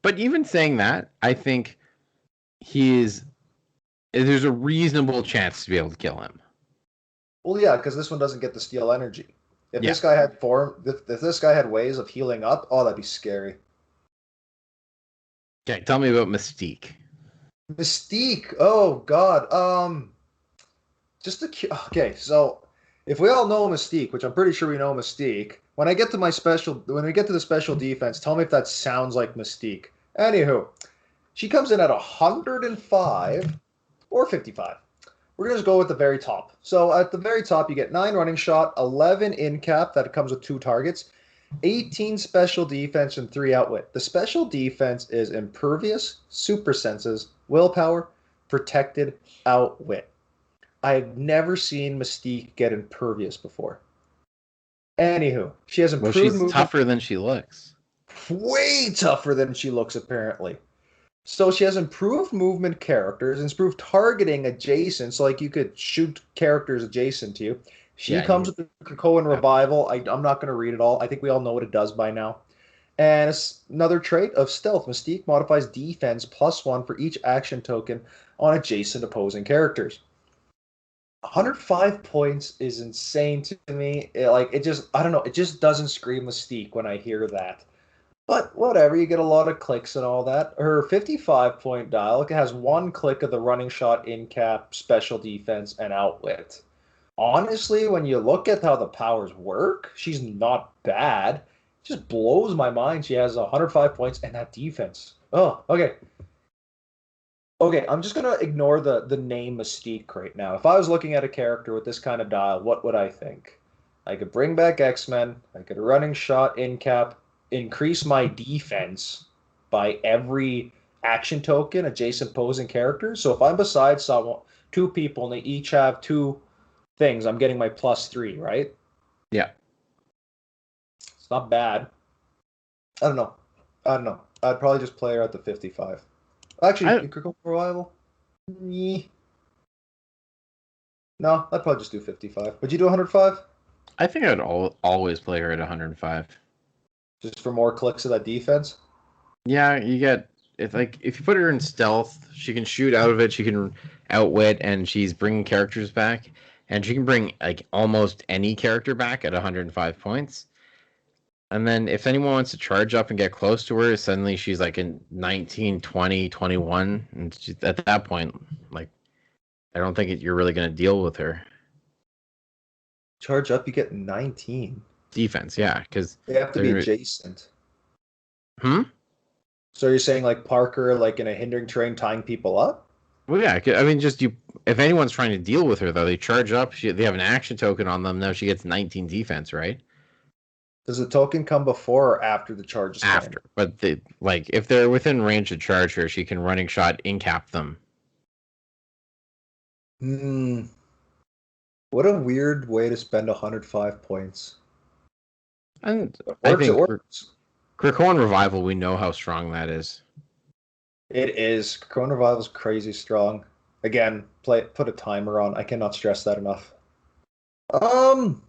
But even saying that, I think there's a reasonable chance to be able to kill him. Well, yeah, because this one doesn't get the steel energy. If this guy had if this guy had ways of healing up, that'd be scary. Okay, tell me about Mystique. Mystique. Oh God. Okay. So if we all know Mystique, which I'm pretty sure we know Mystique, when we get to the special defense, tell me if that sounds like Mystique. Anywho, she comes in at 105 or 55. We're going to go with the very top. So at the very top, you get 9 running shot, 11 in cap, that comes with 2 targets, 18 special defense, and 3 outwit. The special defense is impervious, super senses, willpower, protected, outwit. I've never seen Mystique get impervious before. Anywho, she has improved movement. She's tougher than she looks. Way tougher than she looks, apparently. So she has improved movement characters, improved targeting adjacent, so like you could shoot characters adjacent to you. She comes with the Krakoan Revival. I'm not going to read it all. I think we all know what it does by now. And it's another trait of Stealth. Mystique modifies defense +1 for each action token on adjacent opposing characters. 105 points is insane to me. It just doesn't scream Mystique when I hear that. But whatever, you get a lot of clicks and all that. Her 55-point dial has 1 click of the running shot, in cap, special defense, and outwit. Honestly, when you look at how the powers work, she's not bad. Just blows my mind. She has 105 points and that defense. Oh, okay. Okay, I'm just gonna ignore the name Mystique right now. If I was looking at a character with this kind of dial, what would I think? I could bring back X-Men, I could running shot in cap, increase my defense by every action token adjacent posing character. So if I'm beside someone, two people, and they each have two things, I'm getting my +3, right? Yeah. It's not bad. I don't know. I don't know. I'd probably just play her at the 55. Actually, I Critical Revival? Nyeh. No, I'd probably just do 55. Would you do 105? I think I'd always play her at 105. Just for more clicks of that defense? Yeah, you get if you put her in stealth, she can shoot out of it, she can outwit, and she's bringing characters back, and she can bring like almost any character back at 105 points. And then if anyone wants to charge up and get close to her, suddenly she's like in 19, 20, 21, and at that point, like I don't think you're really going to deal with her Charge up, you get 19. defense. Yeah, because They have to be adjacent. Hmm. So you're saying like Parker, like in a hindering terrain, tying people up? Well, yeah. I mean, just you. If anyone's trying to deal with her, though, they charge up. They have an action token on them. Now she gets 19 defense, right? Does the token come before or after the charge is claimed? After, but if they're within range to charge her, she can running shot in cap them. Hmm. What a weird way to spend 105 points. And I Works, it think works. Krakoan Revival, we know how strong that is. It is. Corona Revival's crazy strong. Again, put a timer on. I cannot stress that enough. Um,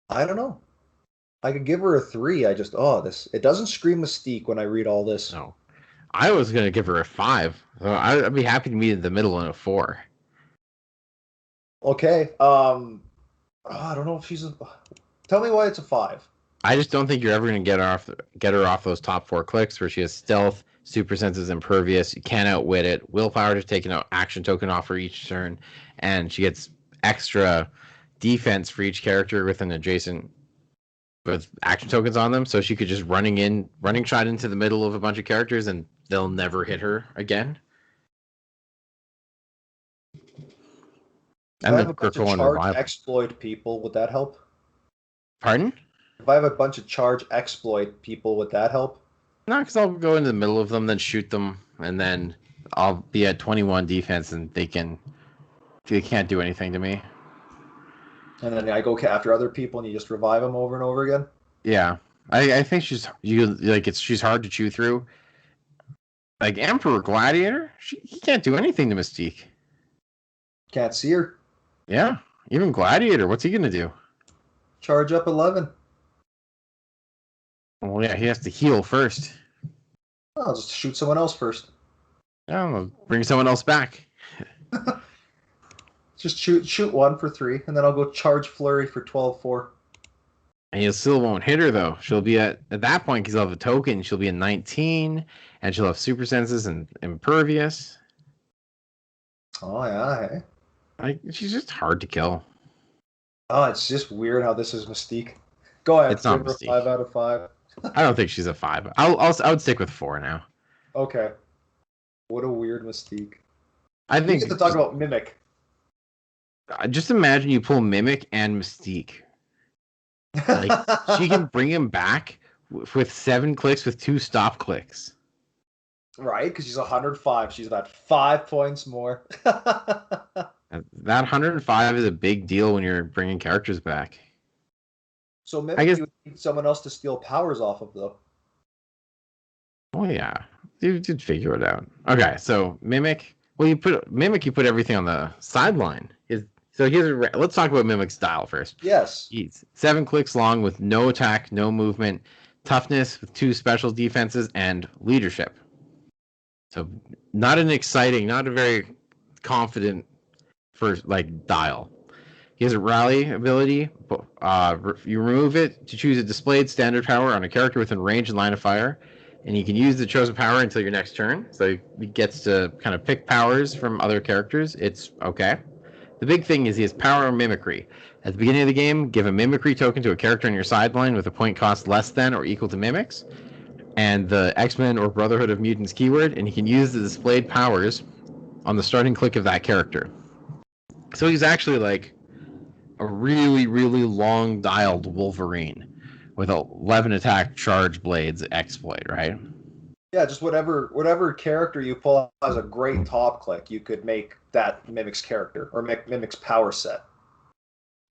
I don't know. I could give her a 3. I just this it doesn't scream Mystique when I read all this. No, I was gonna give her a 5. So I'd be happy to meet in the middle in a 4. Okay. I don't know if she's a. Tell me why it's a 5. I just don't think you're ever gonna get her off those top 4 clicks where she has stealth, super senses, impervious. You can't outwit it. Willpower to take an action token off for each turn, and she gets extra defense for each character with an adjacent with action tokens on them. So she could just running shot into the middle of a bunch of characters, and they'll never hit her again. If I have a bunch of charge exploit people, would that help? Pardon? If I have a bunch of charge exploit people, would that help? No, because I'll go into the middle of them, then shoot them, and then I'll be at 21 defense, and they can't do anything to me. And then I go after other people, and you just revive them over and over again. Yeah, I think she's hard to chew through. Like Emperor Gladiator, he can't do anything to Mystique. Can't see her. Yeah, even Gladiator, what's he gonna do? Charge up 11. Well, yeah, he has to heal first. I'll just shoot someone else first. Yeah, I'll bring someone else back. Just shoot one for 3, and then I'll go charge flurry for 12-4. And you still won't hit her though. She'll be at that point because she'll have a token. She'll be at 19, and she'll have super senses and impervious. Oh yeah, hey. She's just hard to kill. Oh, it's just weird how this is Mystique. Go ahead. It's not Mystique. 5 out of 5. I don't think she's a 5. I would stick with 4 now. Okay. What a weird Mystique. I think we get to talk about Mimic. Just imagine you pull Mimic and Mystique. Like she can bring him back with 7 clicks with 2 stop clicks. Right, because she's 105. She's about 5 points more. That 105 is a big deal when you're bringing characters back. So Mimic, you would need someone else to steal powers off of, though. Oh yeah, you did figure it out. Okay, so Mimic. Well, you put everything on the sideline. Let's talk about Mimic's style first. Yes. He's 7 clicks long with no attack, no movement, toughness with 2 special defenses, and leadership. So not a very confident first dial. He has a rally ability. You remove it to choose a displayed standard power on a character within range and line of fire, and you can use the chosen power until your next turn. So he gets to kind of pick powers from other characters. It's okay. The big thing is he has power mimicry. At the beginning of the game, give a mimicry token to a character on your sideline with a point cost less than or equal to mimics, and the X-Men or Brotherhood of Mutants keyword, and he can use the displayed powers on the starting click of that character. So he's actually like a really, really long dialed Wolverine with 11 attack charge blades exploit, right? Yeah, just whatever character you pull as a great top click, you could make that Mimic's character or Mimic's power set.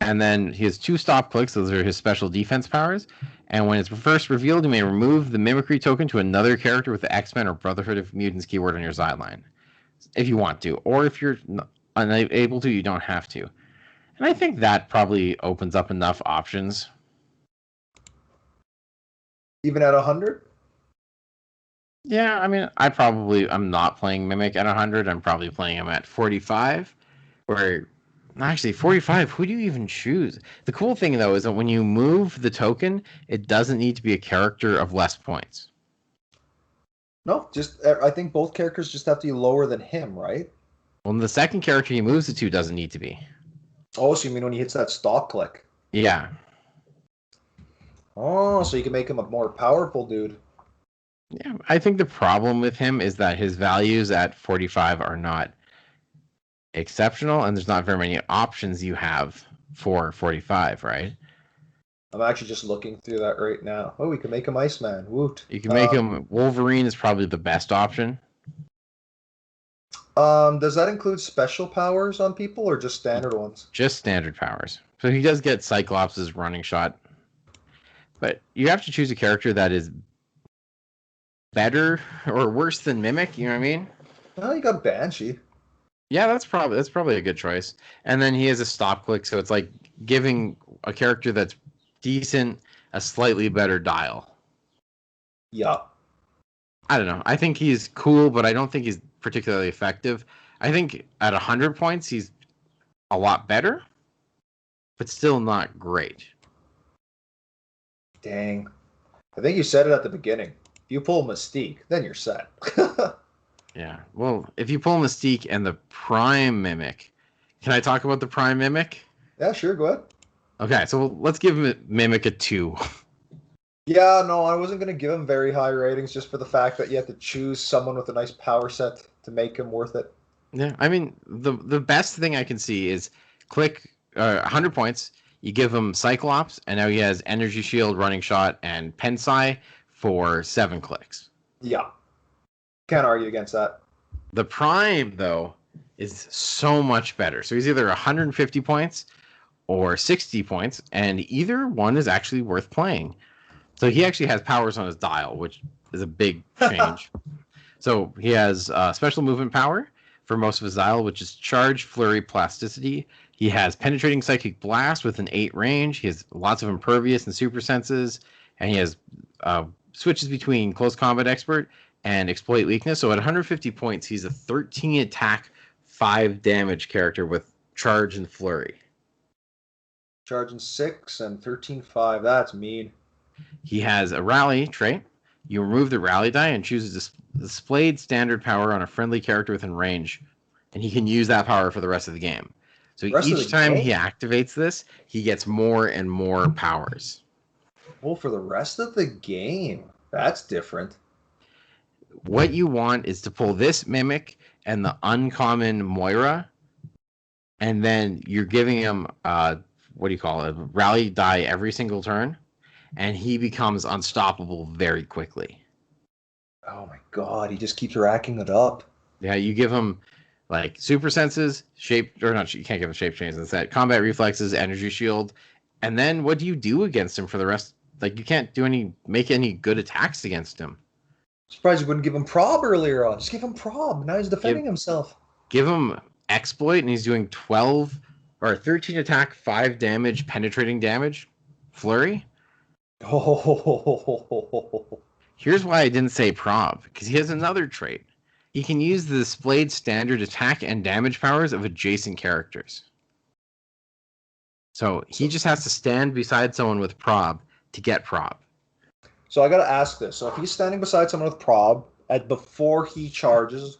And then he has 2 stop clicks. Those are his special defense powers. And when it's first revealed, you may remove the mimicry token to another character with the X-Men or Brotherhood of Mutants keyword on your sideline, if you want to. Or if you're unable to, you don't have to. And I think that probably opens up enough options. Even at 100? Yeah, I mean, I'm not playing Mimic at 100. I'm probably playing him at 45. Where, actually, 45, who do you even choose? The cool thing, though, is that when you move the token, it doesn't need to be a character of less points. No, just I think both characters just have to be lower than him, right? Well, the second character he moves it to doesn't need to be. Oh, so you mean when he hits that stop click? Yeah. Oh, so you can make him a more powerful dude. Yeah, I think the problem with him is that his values at 45 are not exceptional, and there's not very many options you have for 45, right? I'm actually just looking through that right now. Oh, we can make him Iceman. Woot. You can make him Wolverine is probably the best option. Does that include special powers on people or just standard ones? Just standard powers. So he does get Cyclops' running shot. But you have to choose a character that is better or worse than Mimic, you know what I mean? Oh, you got Banshee. Yeah, that's probably a good choice. And then he has a stop click, so it's like giving a character that's decent a slightly better dial. Yeah. I don't know. I think he's cool, but I don't think he's particularly effective. I think at 100 points, he's a lot better, but still not great. Dang. I think you said it at the beginning. If you pull Mystique, then you're set. Yeah. Well, if you pull Mystique and the Prime Mimic, can I talk about the Prime Mimic? Yeah, sure. Go ahead. Okay, so let's give Mimic a 2. Yeah, no, I wasn't going to give him very high ratings just for the fact that you have to choose someone with a nice power set to make him worth it. Yeah, I mean, the best thing I can see is click 100 points. You give him Cyclops, and now he has Energy Shield, Running Shot, and Pensai for 7 clicks. Yeah. Can't argue against that. The Prime, though, is so much better. So he's either 150 points or 60 points, and either one is actually worth playing. So he actually has powers on his dial, which is a big change. So he has special movement power for most of his dial, which is Charge, Flurry, Plasticity. He has Penetrating Psychic Blast with an 8 range. He has lots of Impervious and Super Senses. And he has switches between Close Combat Expert and Exploit Weakness. So at 150 points, he's a 13 attack, 5 damage character with Charge and Flurry. Charging 6 and 13-5. That's mean. He has a Rally trait. You remove the Rally die and choose a displayed standard power on a friendly character within range. And he can use that power for the rest of the game. So each time he activates this, he gets more and more powers. Well, for the rest of the game, that's different. What you want is to pull this Mimic and the uncommon Moira, and then you're giving him, what do you call it, Rally die every single turn, and he becomes unstoppable very quickly. Oh my god, he just keeps racking it up. Yeah, you give him like super senses, shape, or not, you can't give him shape changes instead. Combat reflexes, energy shield, and then what do you do against him for the rest? Like you can't make any good attacks against him. Surprised you wouldn't give him prob earlier on. Just give him prob. Now he's defending himself. Give him exploit, and he's doing 12 or 13 attack, 5 damage, penetrating damage, flurry. Oh. Here's why I didn't say prob, because he has another trait. He can use the displayed standard attack and damage powers of adjacent characters. So he just has to stand beside someone with prob to get prob. So I got to ask this. So if he's standing beside someone with prob before he charges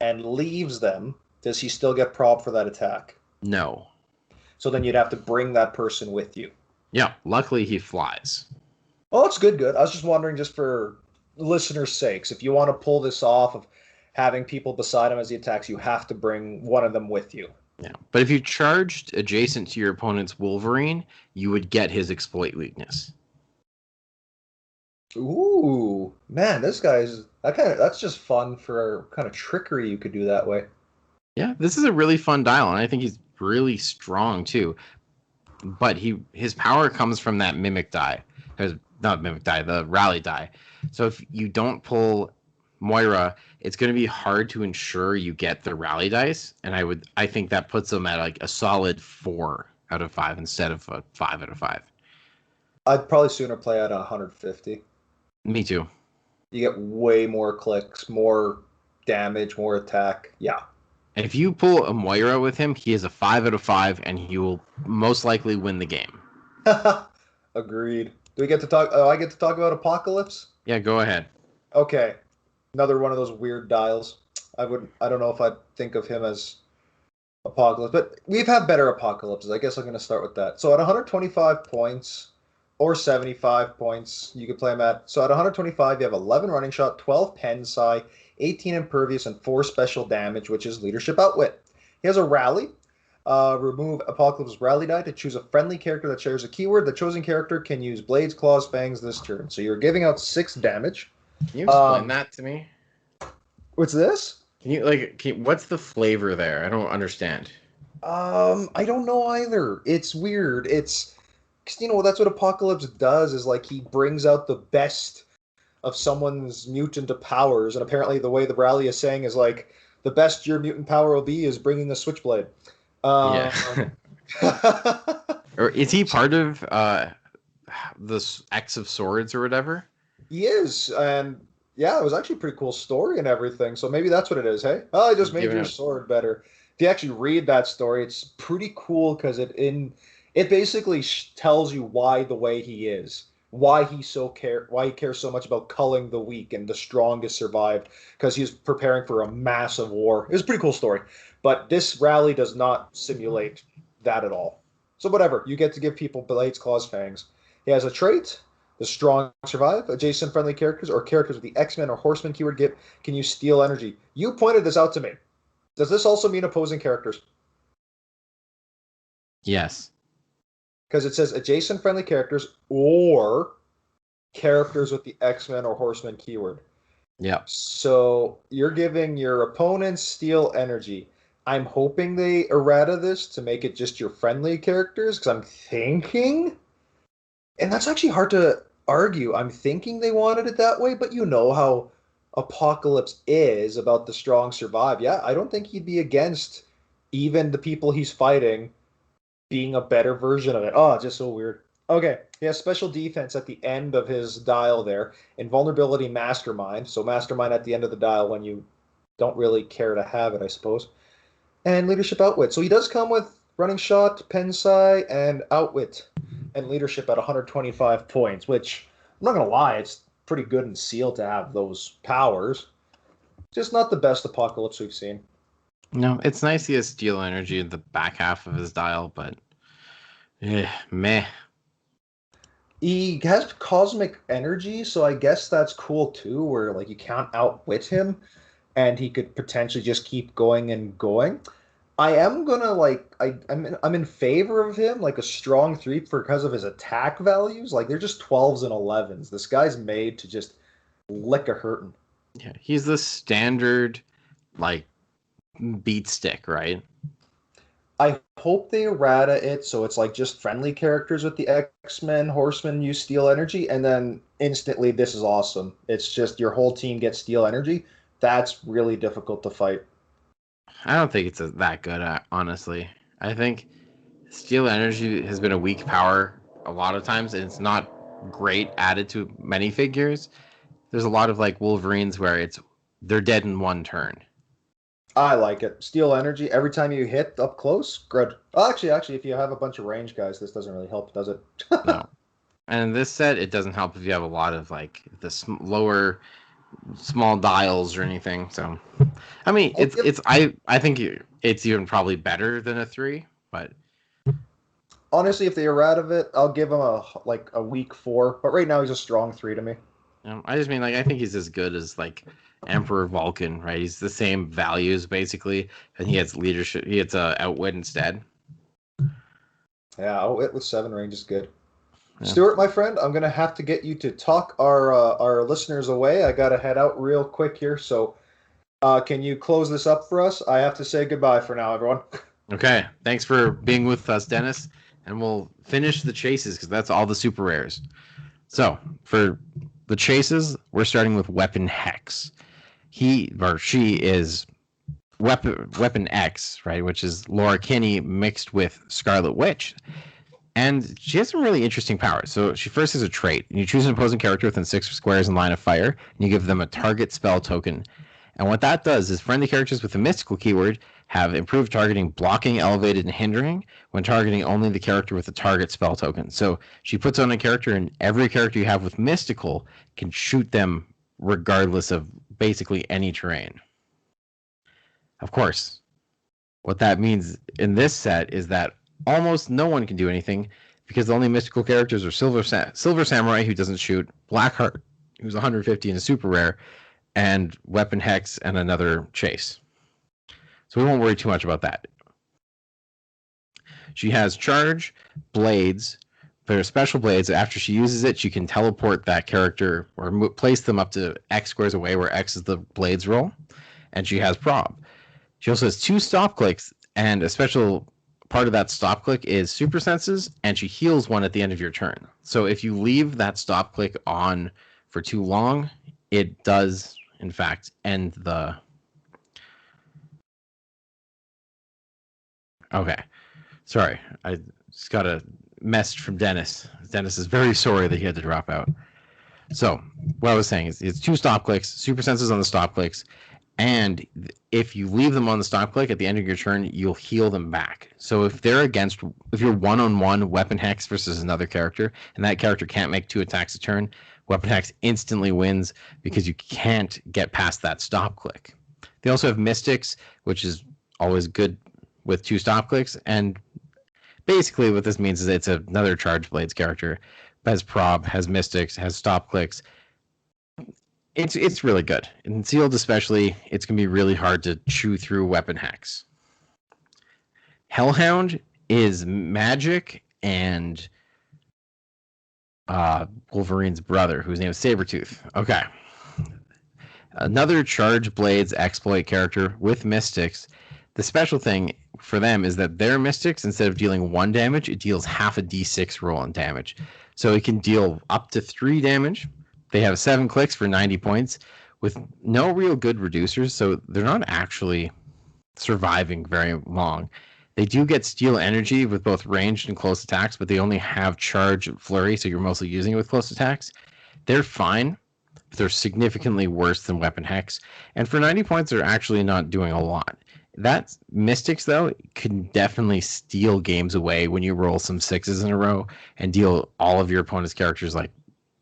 and leaves them, Does he still get prob for that attack? No. So then you'd have to bring that person with you. Yeah, luckily he flies. Oh, it's good, good. I was just wondering, just for listeners' sakes, if you want to pull this off of having people beside him as he attacks, you have to bring one of them with you. Yeah. But if you charged adjacent to your opponent's Wolverine, you would get his exploit weakness. Ooh, man, this guy's that's just fun for kind of trickery you could do that way. Yeah, this is a really fun dial, and I think he's really strong too. But his power comes from that mimic die. There's not mimic die, the rally die. So if you don't pull Moira, it's going to be hard to ensure you get the rally dice, and I think that puts them at like a solid 4 out of 5 instead of a 5 out of 5. I'd probably sooner play at 150. Me too. You get way more clicks, more damage, more attack. Yeah. And if you pull a Moira with him, he is a 5 out of 5, and he will most likely win the game. Agreed. Do we get to talk? Oh, I get to talk about Apocalypse? Yeah, go ahead. Okay. Another one of those weird dials. I don't know if I'd think of him as Apocalypse, but we've had better Apocalypses. I guess I'm going to start with that. So at 125 points or 75 points, you could play him at. So at 125, you have 11 running shot, 12 pen psi, 18 impervious, and 4 special damage, which is leadership outwit. He has a rally. Remove Apocalypse's rally die to choose a friendly character that shares a keyword. The chosen character can use Blades, Claws, Fangs this turn. So you're giving out 6 damage. Can you explain that to me? What's this? What's the flavor there? I don't understand. I don't know either. It's weird. It's because that's what Apocalypse does. Is like he brings out the best of someone's mutant powers, and apparently the way the rally is saying is like the best your mutant power will be is bringing a switchblade. Yeah. Or is he part of this X of Swords or whatever? He is, and yeah, it was actually a pretty cool story and everything. So maybe that's what it is. Hey, oh, I just made your sword better. If you actually read that story, it's pretty cool because it basically tells you why the way he is, why why he cares so much about culling the weak and the strongest survive because he's preparing for a massive war. It was a pretty cool story, but this rally does not simulate that at all. So whatever, you get to give people blades, claws, fangs. He has a trait. The strong survive. Adjacent friendly characters or characters with the X-Men or Horseman keyword can use steal energy. You pointed this out to me. Does this also mean opposing characters? Yes. Because it says adjacent friendly characters or characters with the X-Men or Horseman keyword. Yeah. So you're giving your opponents steal energy. I'm hoping they errata this to make it just your friendly characters because I'm thinking, and that's actually hard to argue. I'm thinking they wanted it that way, but you know how Apocalypse is about the strong survive. Yeah, I don't think he'd be against even the people he's fighting being a better version of it. Oh, just so weird. Okay, he has special defense at the end of his dial there. Invulnerability Mastermind. So Mastermind at the end of the dial when you don't really care to have it, I suppose. And Leadership Outwit. So he does come with Running Shot, Pensai, and Outwit. And Leadership at 125 points, which, I'm not going to lie, it's pretty good and sealed to have those powers. Just not the best Apocalypse we've seen. No, it's nice he has Steel Energy in the back half of his dial, but meh. He has Cosmic Energy, so I guess that's cool too, where like you can't outwit him, and he could potentially just keep going and going. I am gonna I'm in favor of him like a strong 3 because of his attack values. Like they're just 12s and 11s. This guy's made to just lick a hurtin'. Yeah, he's the standard like beat stick, right? I hope they errata it so it's like just friendly characters with the X-Men, Horsemen use Steel Energy, and then instantly this is awesome. It's just your whole team gets Steel Energy. That's really difficult to fight. I don't think it's that good, honestly. I think Steel Energy has been a weak power a lot of times, and it's not great added to many figures. There's a lot of like Wolverines where they're dead in one turn. I like it. Steel Energy, every time you hit up close, good. Oh, actually, if you have a bunch of range guys, this doesn't really help, does it? No. And in this set, it doesn't help if you have a lot of like the lower small dials or anything. So, I mean, I'll give, I think it's even probably better than a 3, but honestly, if they are out of it, I'll give him a weak 4. But right now, he's a strong 3 to me. I just mean like I think he's as good as like Emperor Vulcan, right? He's the same values basically, and he has leadership. He has outwit instead. Yeah, Outwit with 7 range is good. Yeah. Stuart, my friend, I'm gonna have to get you to talk our listeners away. I gotta head out real quick here, so can you close this up for us? I have to say goodbye for now, everyone. Okay. Thanks for being with us, Dennis, and we'll finish the chases because that's all the super rares. So for the chases, we're starting with Weapon Hex. He or she is Weapon X, right? Which is Laura Kinney mixed with Scarlet Witch. And she has some really interesting powers. So she first has a trait. You choose an opposing character within 6 squares in line of fire, and you give them a target spell token. And what that does is friendly characters with a mystical keyword have improved targeting, blocking, elevated, and hindering when targeting only the character with the target spell token. So she puts on a character, and every character you have with mystical can shoot them regardless of basically any terrain. Of course, what that means in this set is that almost no one can do anything because the only mystical characters are Silver Samurai, who doesn't shoot, Blackheart, who's 150 and is super rare, and Weapon Hex and another chase. So we won't worry too much about that. She has Charge, Blades. For special blades, after she uses it, she can teleport that character or place them up to X squares away, where X is the blades roll. And she has Prob. She also has 2 stop clicks, and a special part of that stop click is super senses, and she heals one at the end of your turn. So if you leave that stop click on for too long, it does, in fact, end the. Okay. Sorry. I just got a message from Dennis. Dennis is very sorry that he had to drop out. So what I was saying is it's 2 stop clicks, super senses on the stop clicks, and if you leave them on the stop click at the end of your turn, you'll heal them back. So if you're one-on-one Weapon Hex versus another character, and that character can't make 2 attacks a turn, Weapon Hex instantly wins because you can't get past that stop click. They also have Mystics, which is always good with 2 stop clicks, and basically what this means is it's another Charge Blades character, has Prob, has Mystics, has stop clicks. It's really good. In sealed especially, it's going to be really hard to chew through Weapon Hex. Hellhound is magic and Wolverine's brother, whose name is Sabretooth. Okay. Another Charge Blades exploit character with Mystics. The special thing for them is that their Mystics, instead of dealing 1 damage, it deals half a d6 roll on damage. So it can deal up to 3 damage. They have 7 clicks for 90 points with no real good reducers, so they're not actually surviving very long. They do get Steel Energy with both ranged and close attacks, but they only have Charge and Flurry, so you're mostly using it with close attacks. They're fine, but they're significantly worse than Weapon Hex. And for 90 points, they're actually not doing a lot. That Mystics, though, can definitely steal games away when you roll some 6s in a row and deal all of your opponent's characters like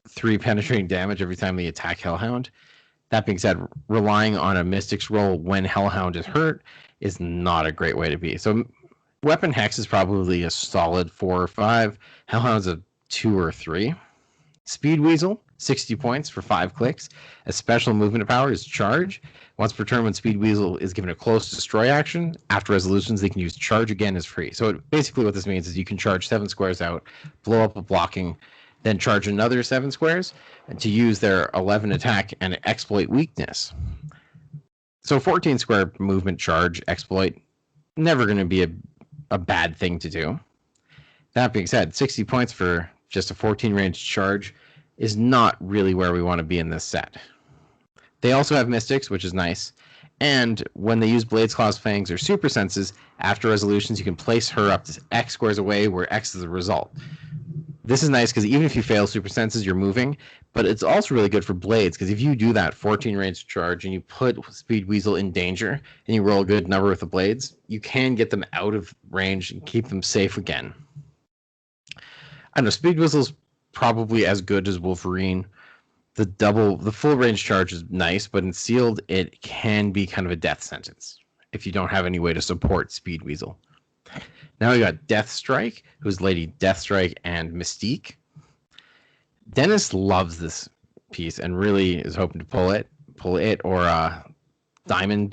3 penetrating damage every time they attack Hellhound. That being said, relying on a Mystics roll when Hellhound is hurt is not a great way to be. So Weapon Hex is probably a solid 4 or 5. Hellhound's a 2 or 3. Speed Weasel, 60 points for 5 clicks. A special movement power is Charge. Once per turn, when Speed Weasel is given a close destroy action, after resolutions, they can use Charge again as free. So basically what this means is you can charge 7 squares out, blow up a blocking, then charge another 7 squares to use their 11 attack and exploit weakness. So 14 square movement charge exploit, never going to be a bad thing to do. That being said, 60 points for just a 14 range charge is not really where we want to be in this set. They also have Mystics, which is nice. And when they use Blades, Claws, Fangs, or Super Senses, after resolutions, you can place her up to X squares away, where X is the result. This is nice because even if you fail Super Senses, you're moving. But it's also really good for Blades, because if you do that 14 range charge and you put Speed Weasel in danger and you roll a good number with the Blades, you can get them out of range and keep them safe again. I don't know, Speed Weasel's probably as good as Wolverine. the full range charge is nice, but in sealed, it can be kind of a death sentence if you don't have any way to support Speed Weasel. Now we got Death Strike, who's Lady Deathstrike and Mystique. Dennis loves this piece and really is hoping to pull it or Diamond,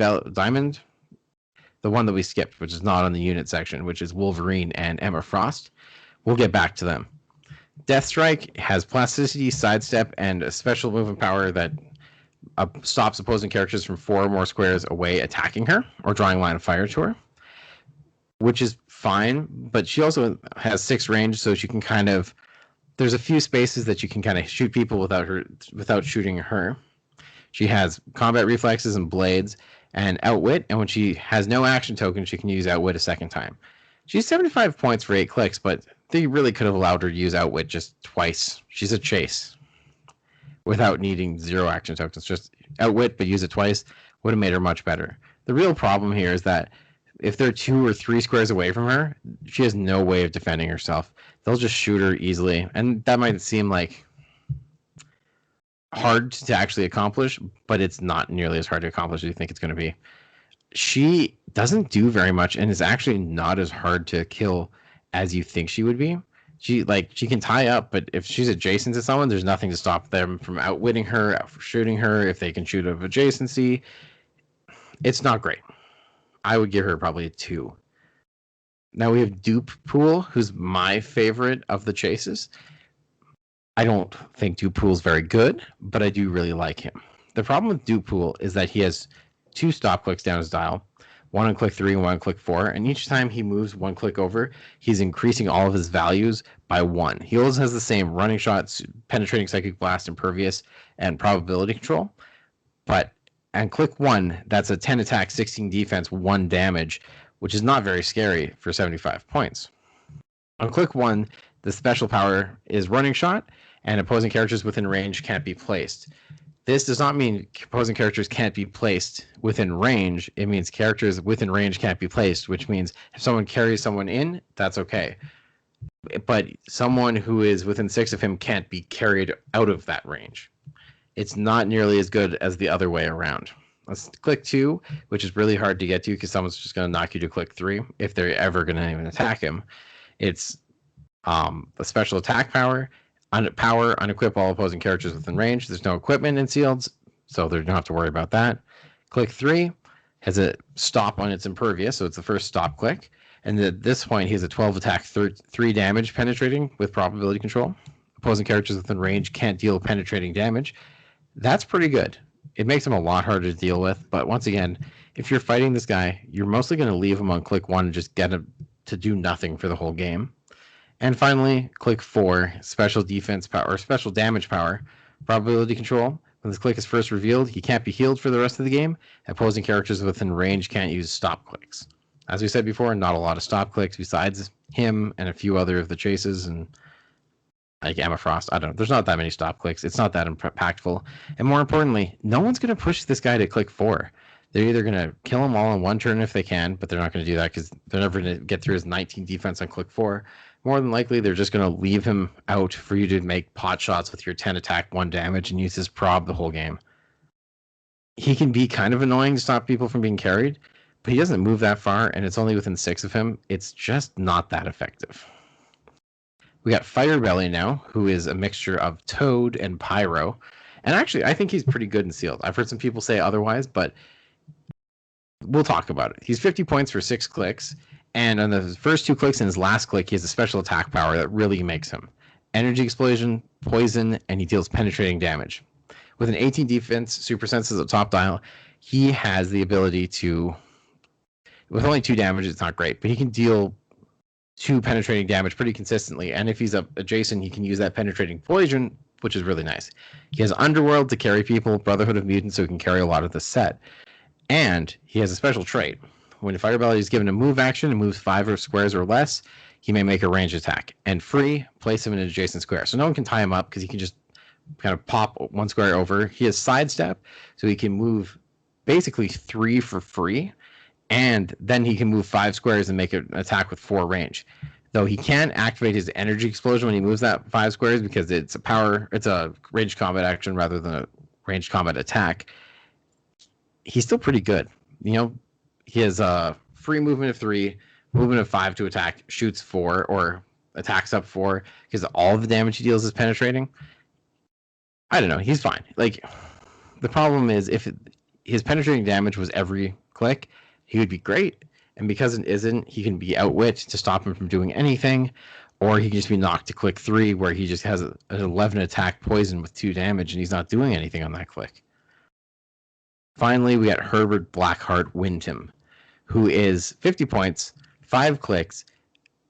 the one that we skipped, which is not on the unit section, which is Wolverine and Emma Frost. We'll get back to them. Deathstrike has plasticity, sidestep, and a special movement power that stops opposing characters from 4 or more squares away attacking her or drawing line of fire to her, which is fine, but she also has 6 range, so she can kind of... There's a few spaces that you can kind of shoot people without shooting her. She has combat reflexes and blades and outwit, and when she has no action token, she can use outwit a second time. She's 75 points for 8 clicks, but they really could have allowed her to use outwit just twice. She's a chase without needing 0 action tokens. Just outwit, but use it twice would have made her much better. The real problem here is that if they're 2 or 3 squares away from her, she has no way of defending herself. They'll just shoot her easily, and that might seem like hard to actually accomplish, but it's not nearly as hard to accomplish as you think it's going to be. She doesn't do very much and is actually not as hard to kill as you think she would be. She can tie up, but if she's adjacent to someone, there's nothing to stop them from outwitting her, shooting her. If they can shoot of adjacency, it's not great. I would give her probably a 2. Now we have Dupe Pool, who's my favorite of the chases. I don't think Dupe Pool's very good, but I do really like him. The problem with Dupe Pool is that he has 2 stop clicks down his dial, one on click 3 and one on click 4, and each time he moves 1 click over, he's increasing all of his values by 1. He always has the same running shots, penetrating psychic blast, impervious, and probability control, but on click 1, that's a 10 attack, 16 defense, 1 damage, which is not very scary for 75 points. On click 1, the special power is running shot, and opposing characters within range can't be placed. This does not mean opposing characters can't be placed within range. It means characters within range can't be placed, which means if someone carries someone in, that's okay. But someone who is within 6 of him can't be carried out of that range. It's not nearly as good as the other way around. Let's click 2, which is really hard to get to because someone's just going to knock you to click 3 if they're ever going to even attack him. It's a special attack power. Unequip all opposing characters within range. There's no equipment in sealed, so they don't have to worry about that. Click 3 has a stop on its impervious, so it's the first stop click. And at this point, he has a 12 attack, 3 damage penetrating with probability control. Opposing characters within range can't deal penetrating damage. That's pretty good. It makes him a lot harder to deal with, but once again, if you're fighting this guy, you're mostly going to leave him on click 1 and just get him to do nothing for the whole game. And finally, click 4, special defense power or special damage power, probability control. When this click is first revealed, he can't be healed for the rest of the game. Opposing characters within range can't use stop clicks. As we said before, not a lot of stop clicks besides him and a few other of the chases and like Emma Frost. I don't know. There's not that many stop clicks. It's not that impactful. And more importantly, no one's going to push this guy to click 4. They're either going to kill him all in one turn if they can, but they're not going to do that because they're never going to get through his 19 defense on click 4. More than likely, they're just going to leave him out for you to make pot shots with your 10 attack, 1 damage, and use his prob the whole game. He can be kind of annoying to stop people from being carried, but he doesn't move that far, and it's only within 6 of him. It's just not that effective. We got Firebelly now, who is a mixture of Toad and Pyro. And actually, I think he's pretty good in sealed. I've heard some people say otherwise, but we'll talk about it. He's 50 points for 6 clicks. And on the first 2 clicks and his last click, he has a special attack power that really makes him. Energy Explosion, Poison, and he deals penetrating damage. With an 18 defense, super senses at top dial, he has the ability to... With only 2 damage, it's not great, but he can deal 2 penetrating damage pretty consistently. And if he's adjacent, he can use that penetrating poison, which is really nice. He has Underworld to carry people, Brotherhood of Mutants, so he can carry a lot of the set. And he has a special trait. When Firebelly is given a move action and moves 5 squares or less, he may make a ranged attack. And free, place him in an adjacent square. So no one can tie him up because he can just kind of pop 1 square over. He has sidestep, so he can move basically 3 for free. And then he can move 5 squares and make an attack with 4 range. Though he can activate his energy explosion when he moves that 5 squares because it's a ranged combat action rather than a ranged combat attack. He's still pretty good. You know, he has a free movement of 3, movement of 5 to attack, shoots 4, or attacks up 4, because all the damage he deals is penetrating. I don't know. He's fine. Like, the problem is if his penetrating damage was every click, he would be great. And because it isn't, he can be outwit to stop him from doing anything, or he can just be knocked to click 3, where he just has an 11 attack poison with 2 damage, and he's not doing anything on that click. Finally, we got Herbert Blackheart Wyndham, who is 50 points, 5 clicks,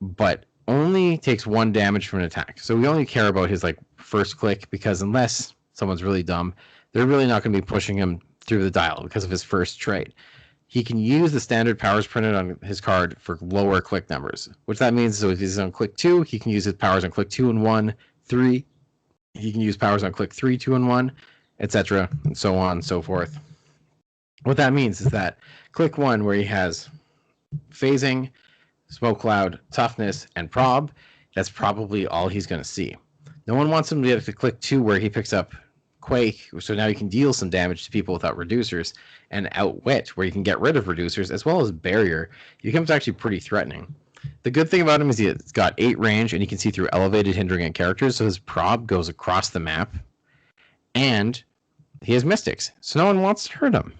but only takes 1 damage from an attack. So we only care about his first click, because unless someone's really dumb, they're really not going to be pushing him through the dial because of his first trait. He can use the standard powers printed on his card for lower click numbers, which that means so if he's on click 2, he can use his powers on click 2 and 1, 3. He can use powers on click 3, 2, and 1, etc., and so on and so forth. What that means is that click 1, where he has phasing, smoke cloud, toughness, and prob, that's probably all he's going to see. No one wants him to get to click 2, where he picks up Quake, so now he can deal some damage to people without reducers, and Outwit, where you can get rid of reducers, as well as Barrier. He becomes actually pretty threatening. The good thing about him is he's got 8 range, and he can see through elevated hindering characters, so his prob goes across the map, and he has Mystics, so no one wants to hurt him.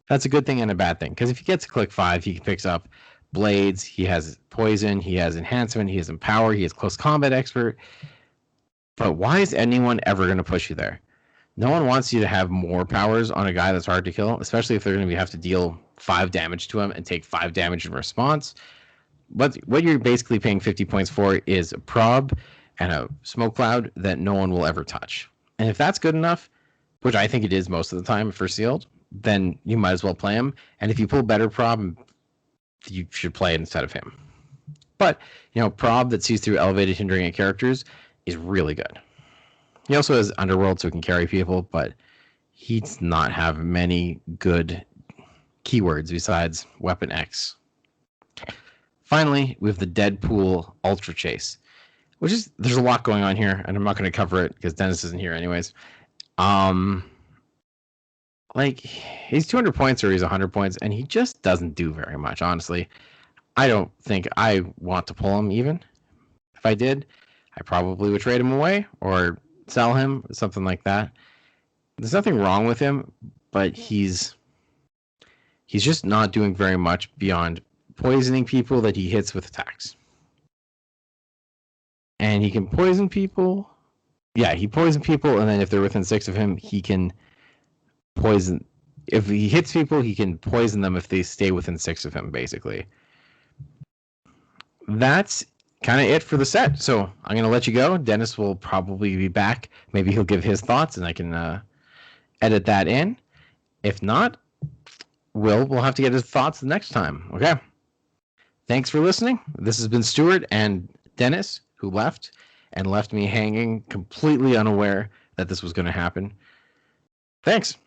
That's a good thing and a bad thing, because if he gets to click 5, he picks up Blades, he has Poison, he has Enhancement, he has Empower, he has Close Combat Expert. But why is anyone ever going to push you there? No one wants you to have more powers on a guy that's hard to kill, especially if they're going to have to deal 5 damage to him and take 5 damage in response. But what you're basically paying 50 points for is a prob and a smoke cloud that no one will ever touch. And if that's good enough, which I think it is most of the time for sealed, then you might as well play him. And if you pull better prob, you should play it instead of him. But, prob that sees through elevated hindering characters is really good. He also has Underworld, so he can carry people, but he does not have many good keywords besides Weapon X. Finally, we have the Deadpool Ultra Chase, which is, there's a lot going on here, and I'm not going to cover it because Dennis isn't here anyways. He's 200 points or he's 100 points, and he just doesn't do very much, honestly. I don't think I want to pull him even. If I did, I probably would trade him away or sell him, something like that. There's nothing wrong with him, but he's just not doing very much beyond poisoning people that he hits with attacks. And he can poison people. Yeah, he poisons people, and then if they're within 6 of him, he can poison. If he hits people, he can poison them if they stay within 6 of him, basically. That's kind of it for the set. So I'm going to let you go. Dennis will probably be back. Maybe he'll give his thoughts, and I can edit that in. If not, we'll have to get his thoughts the next time. Okay. Thanks for listening. This has been Stuart and Dennis, who left me hanging, completely unaware that this was going to happen. Thanks.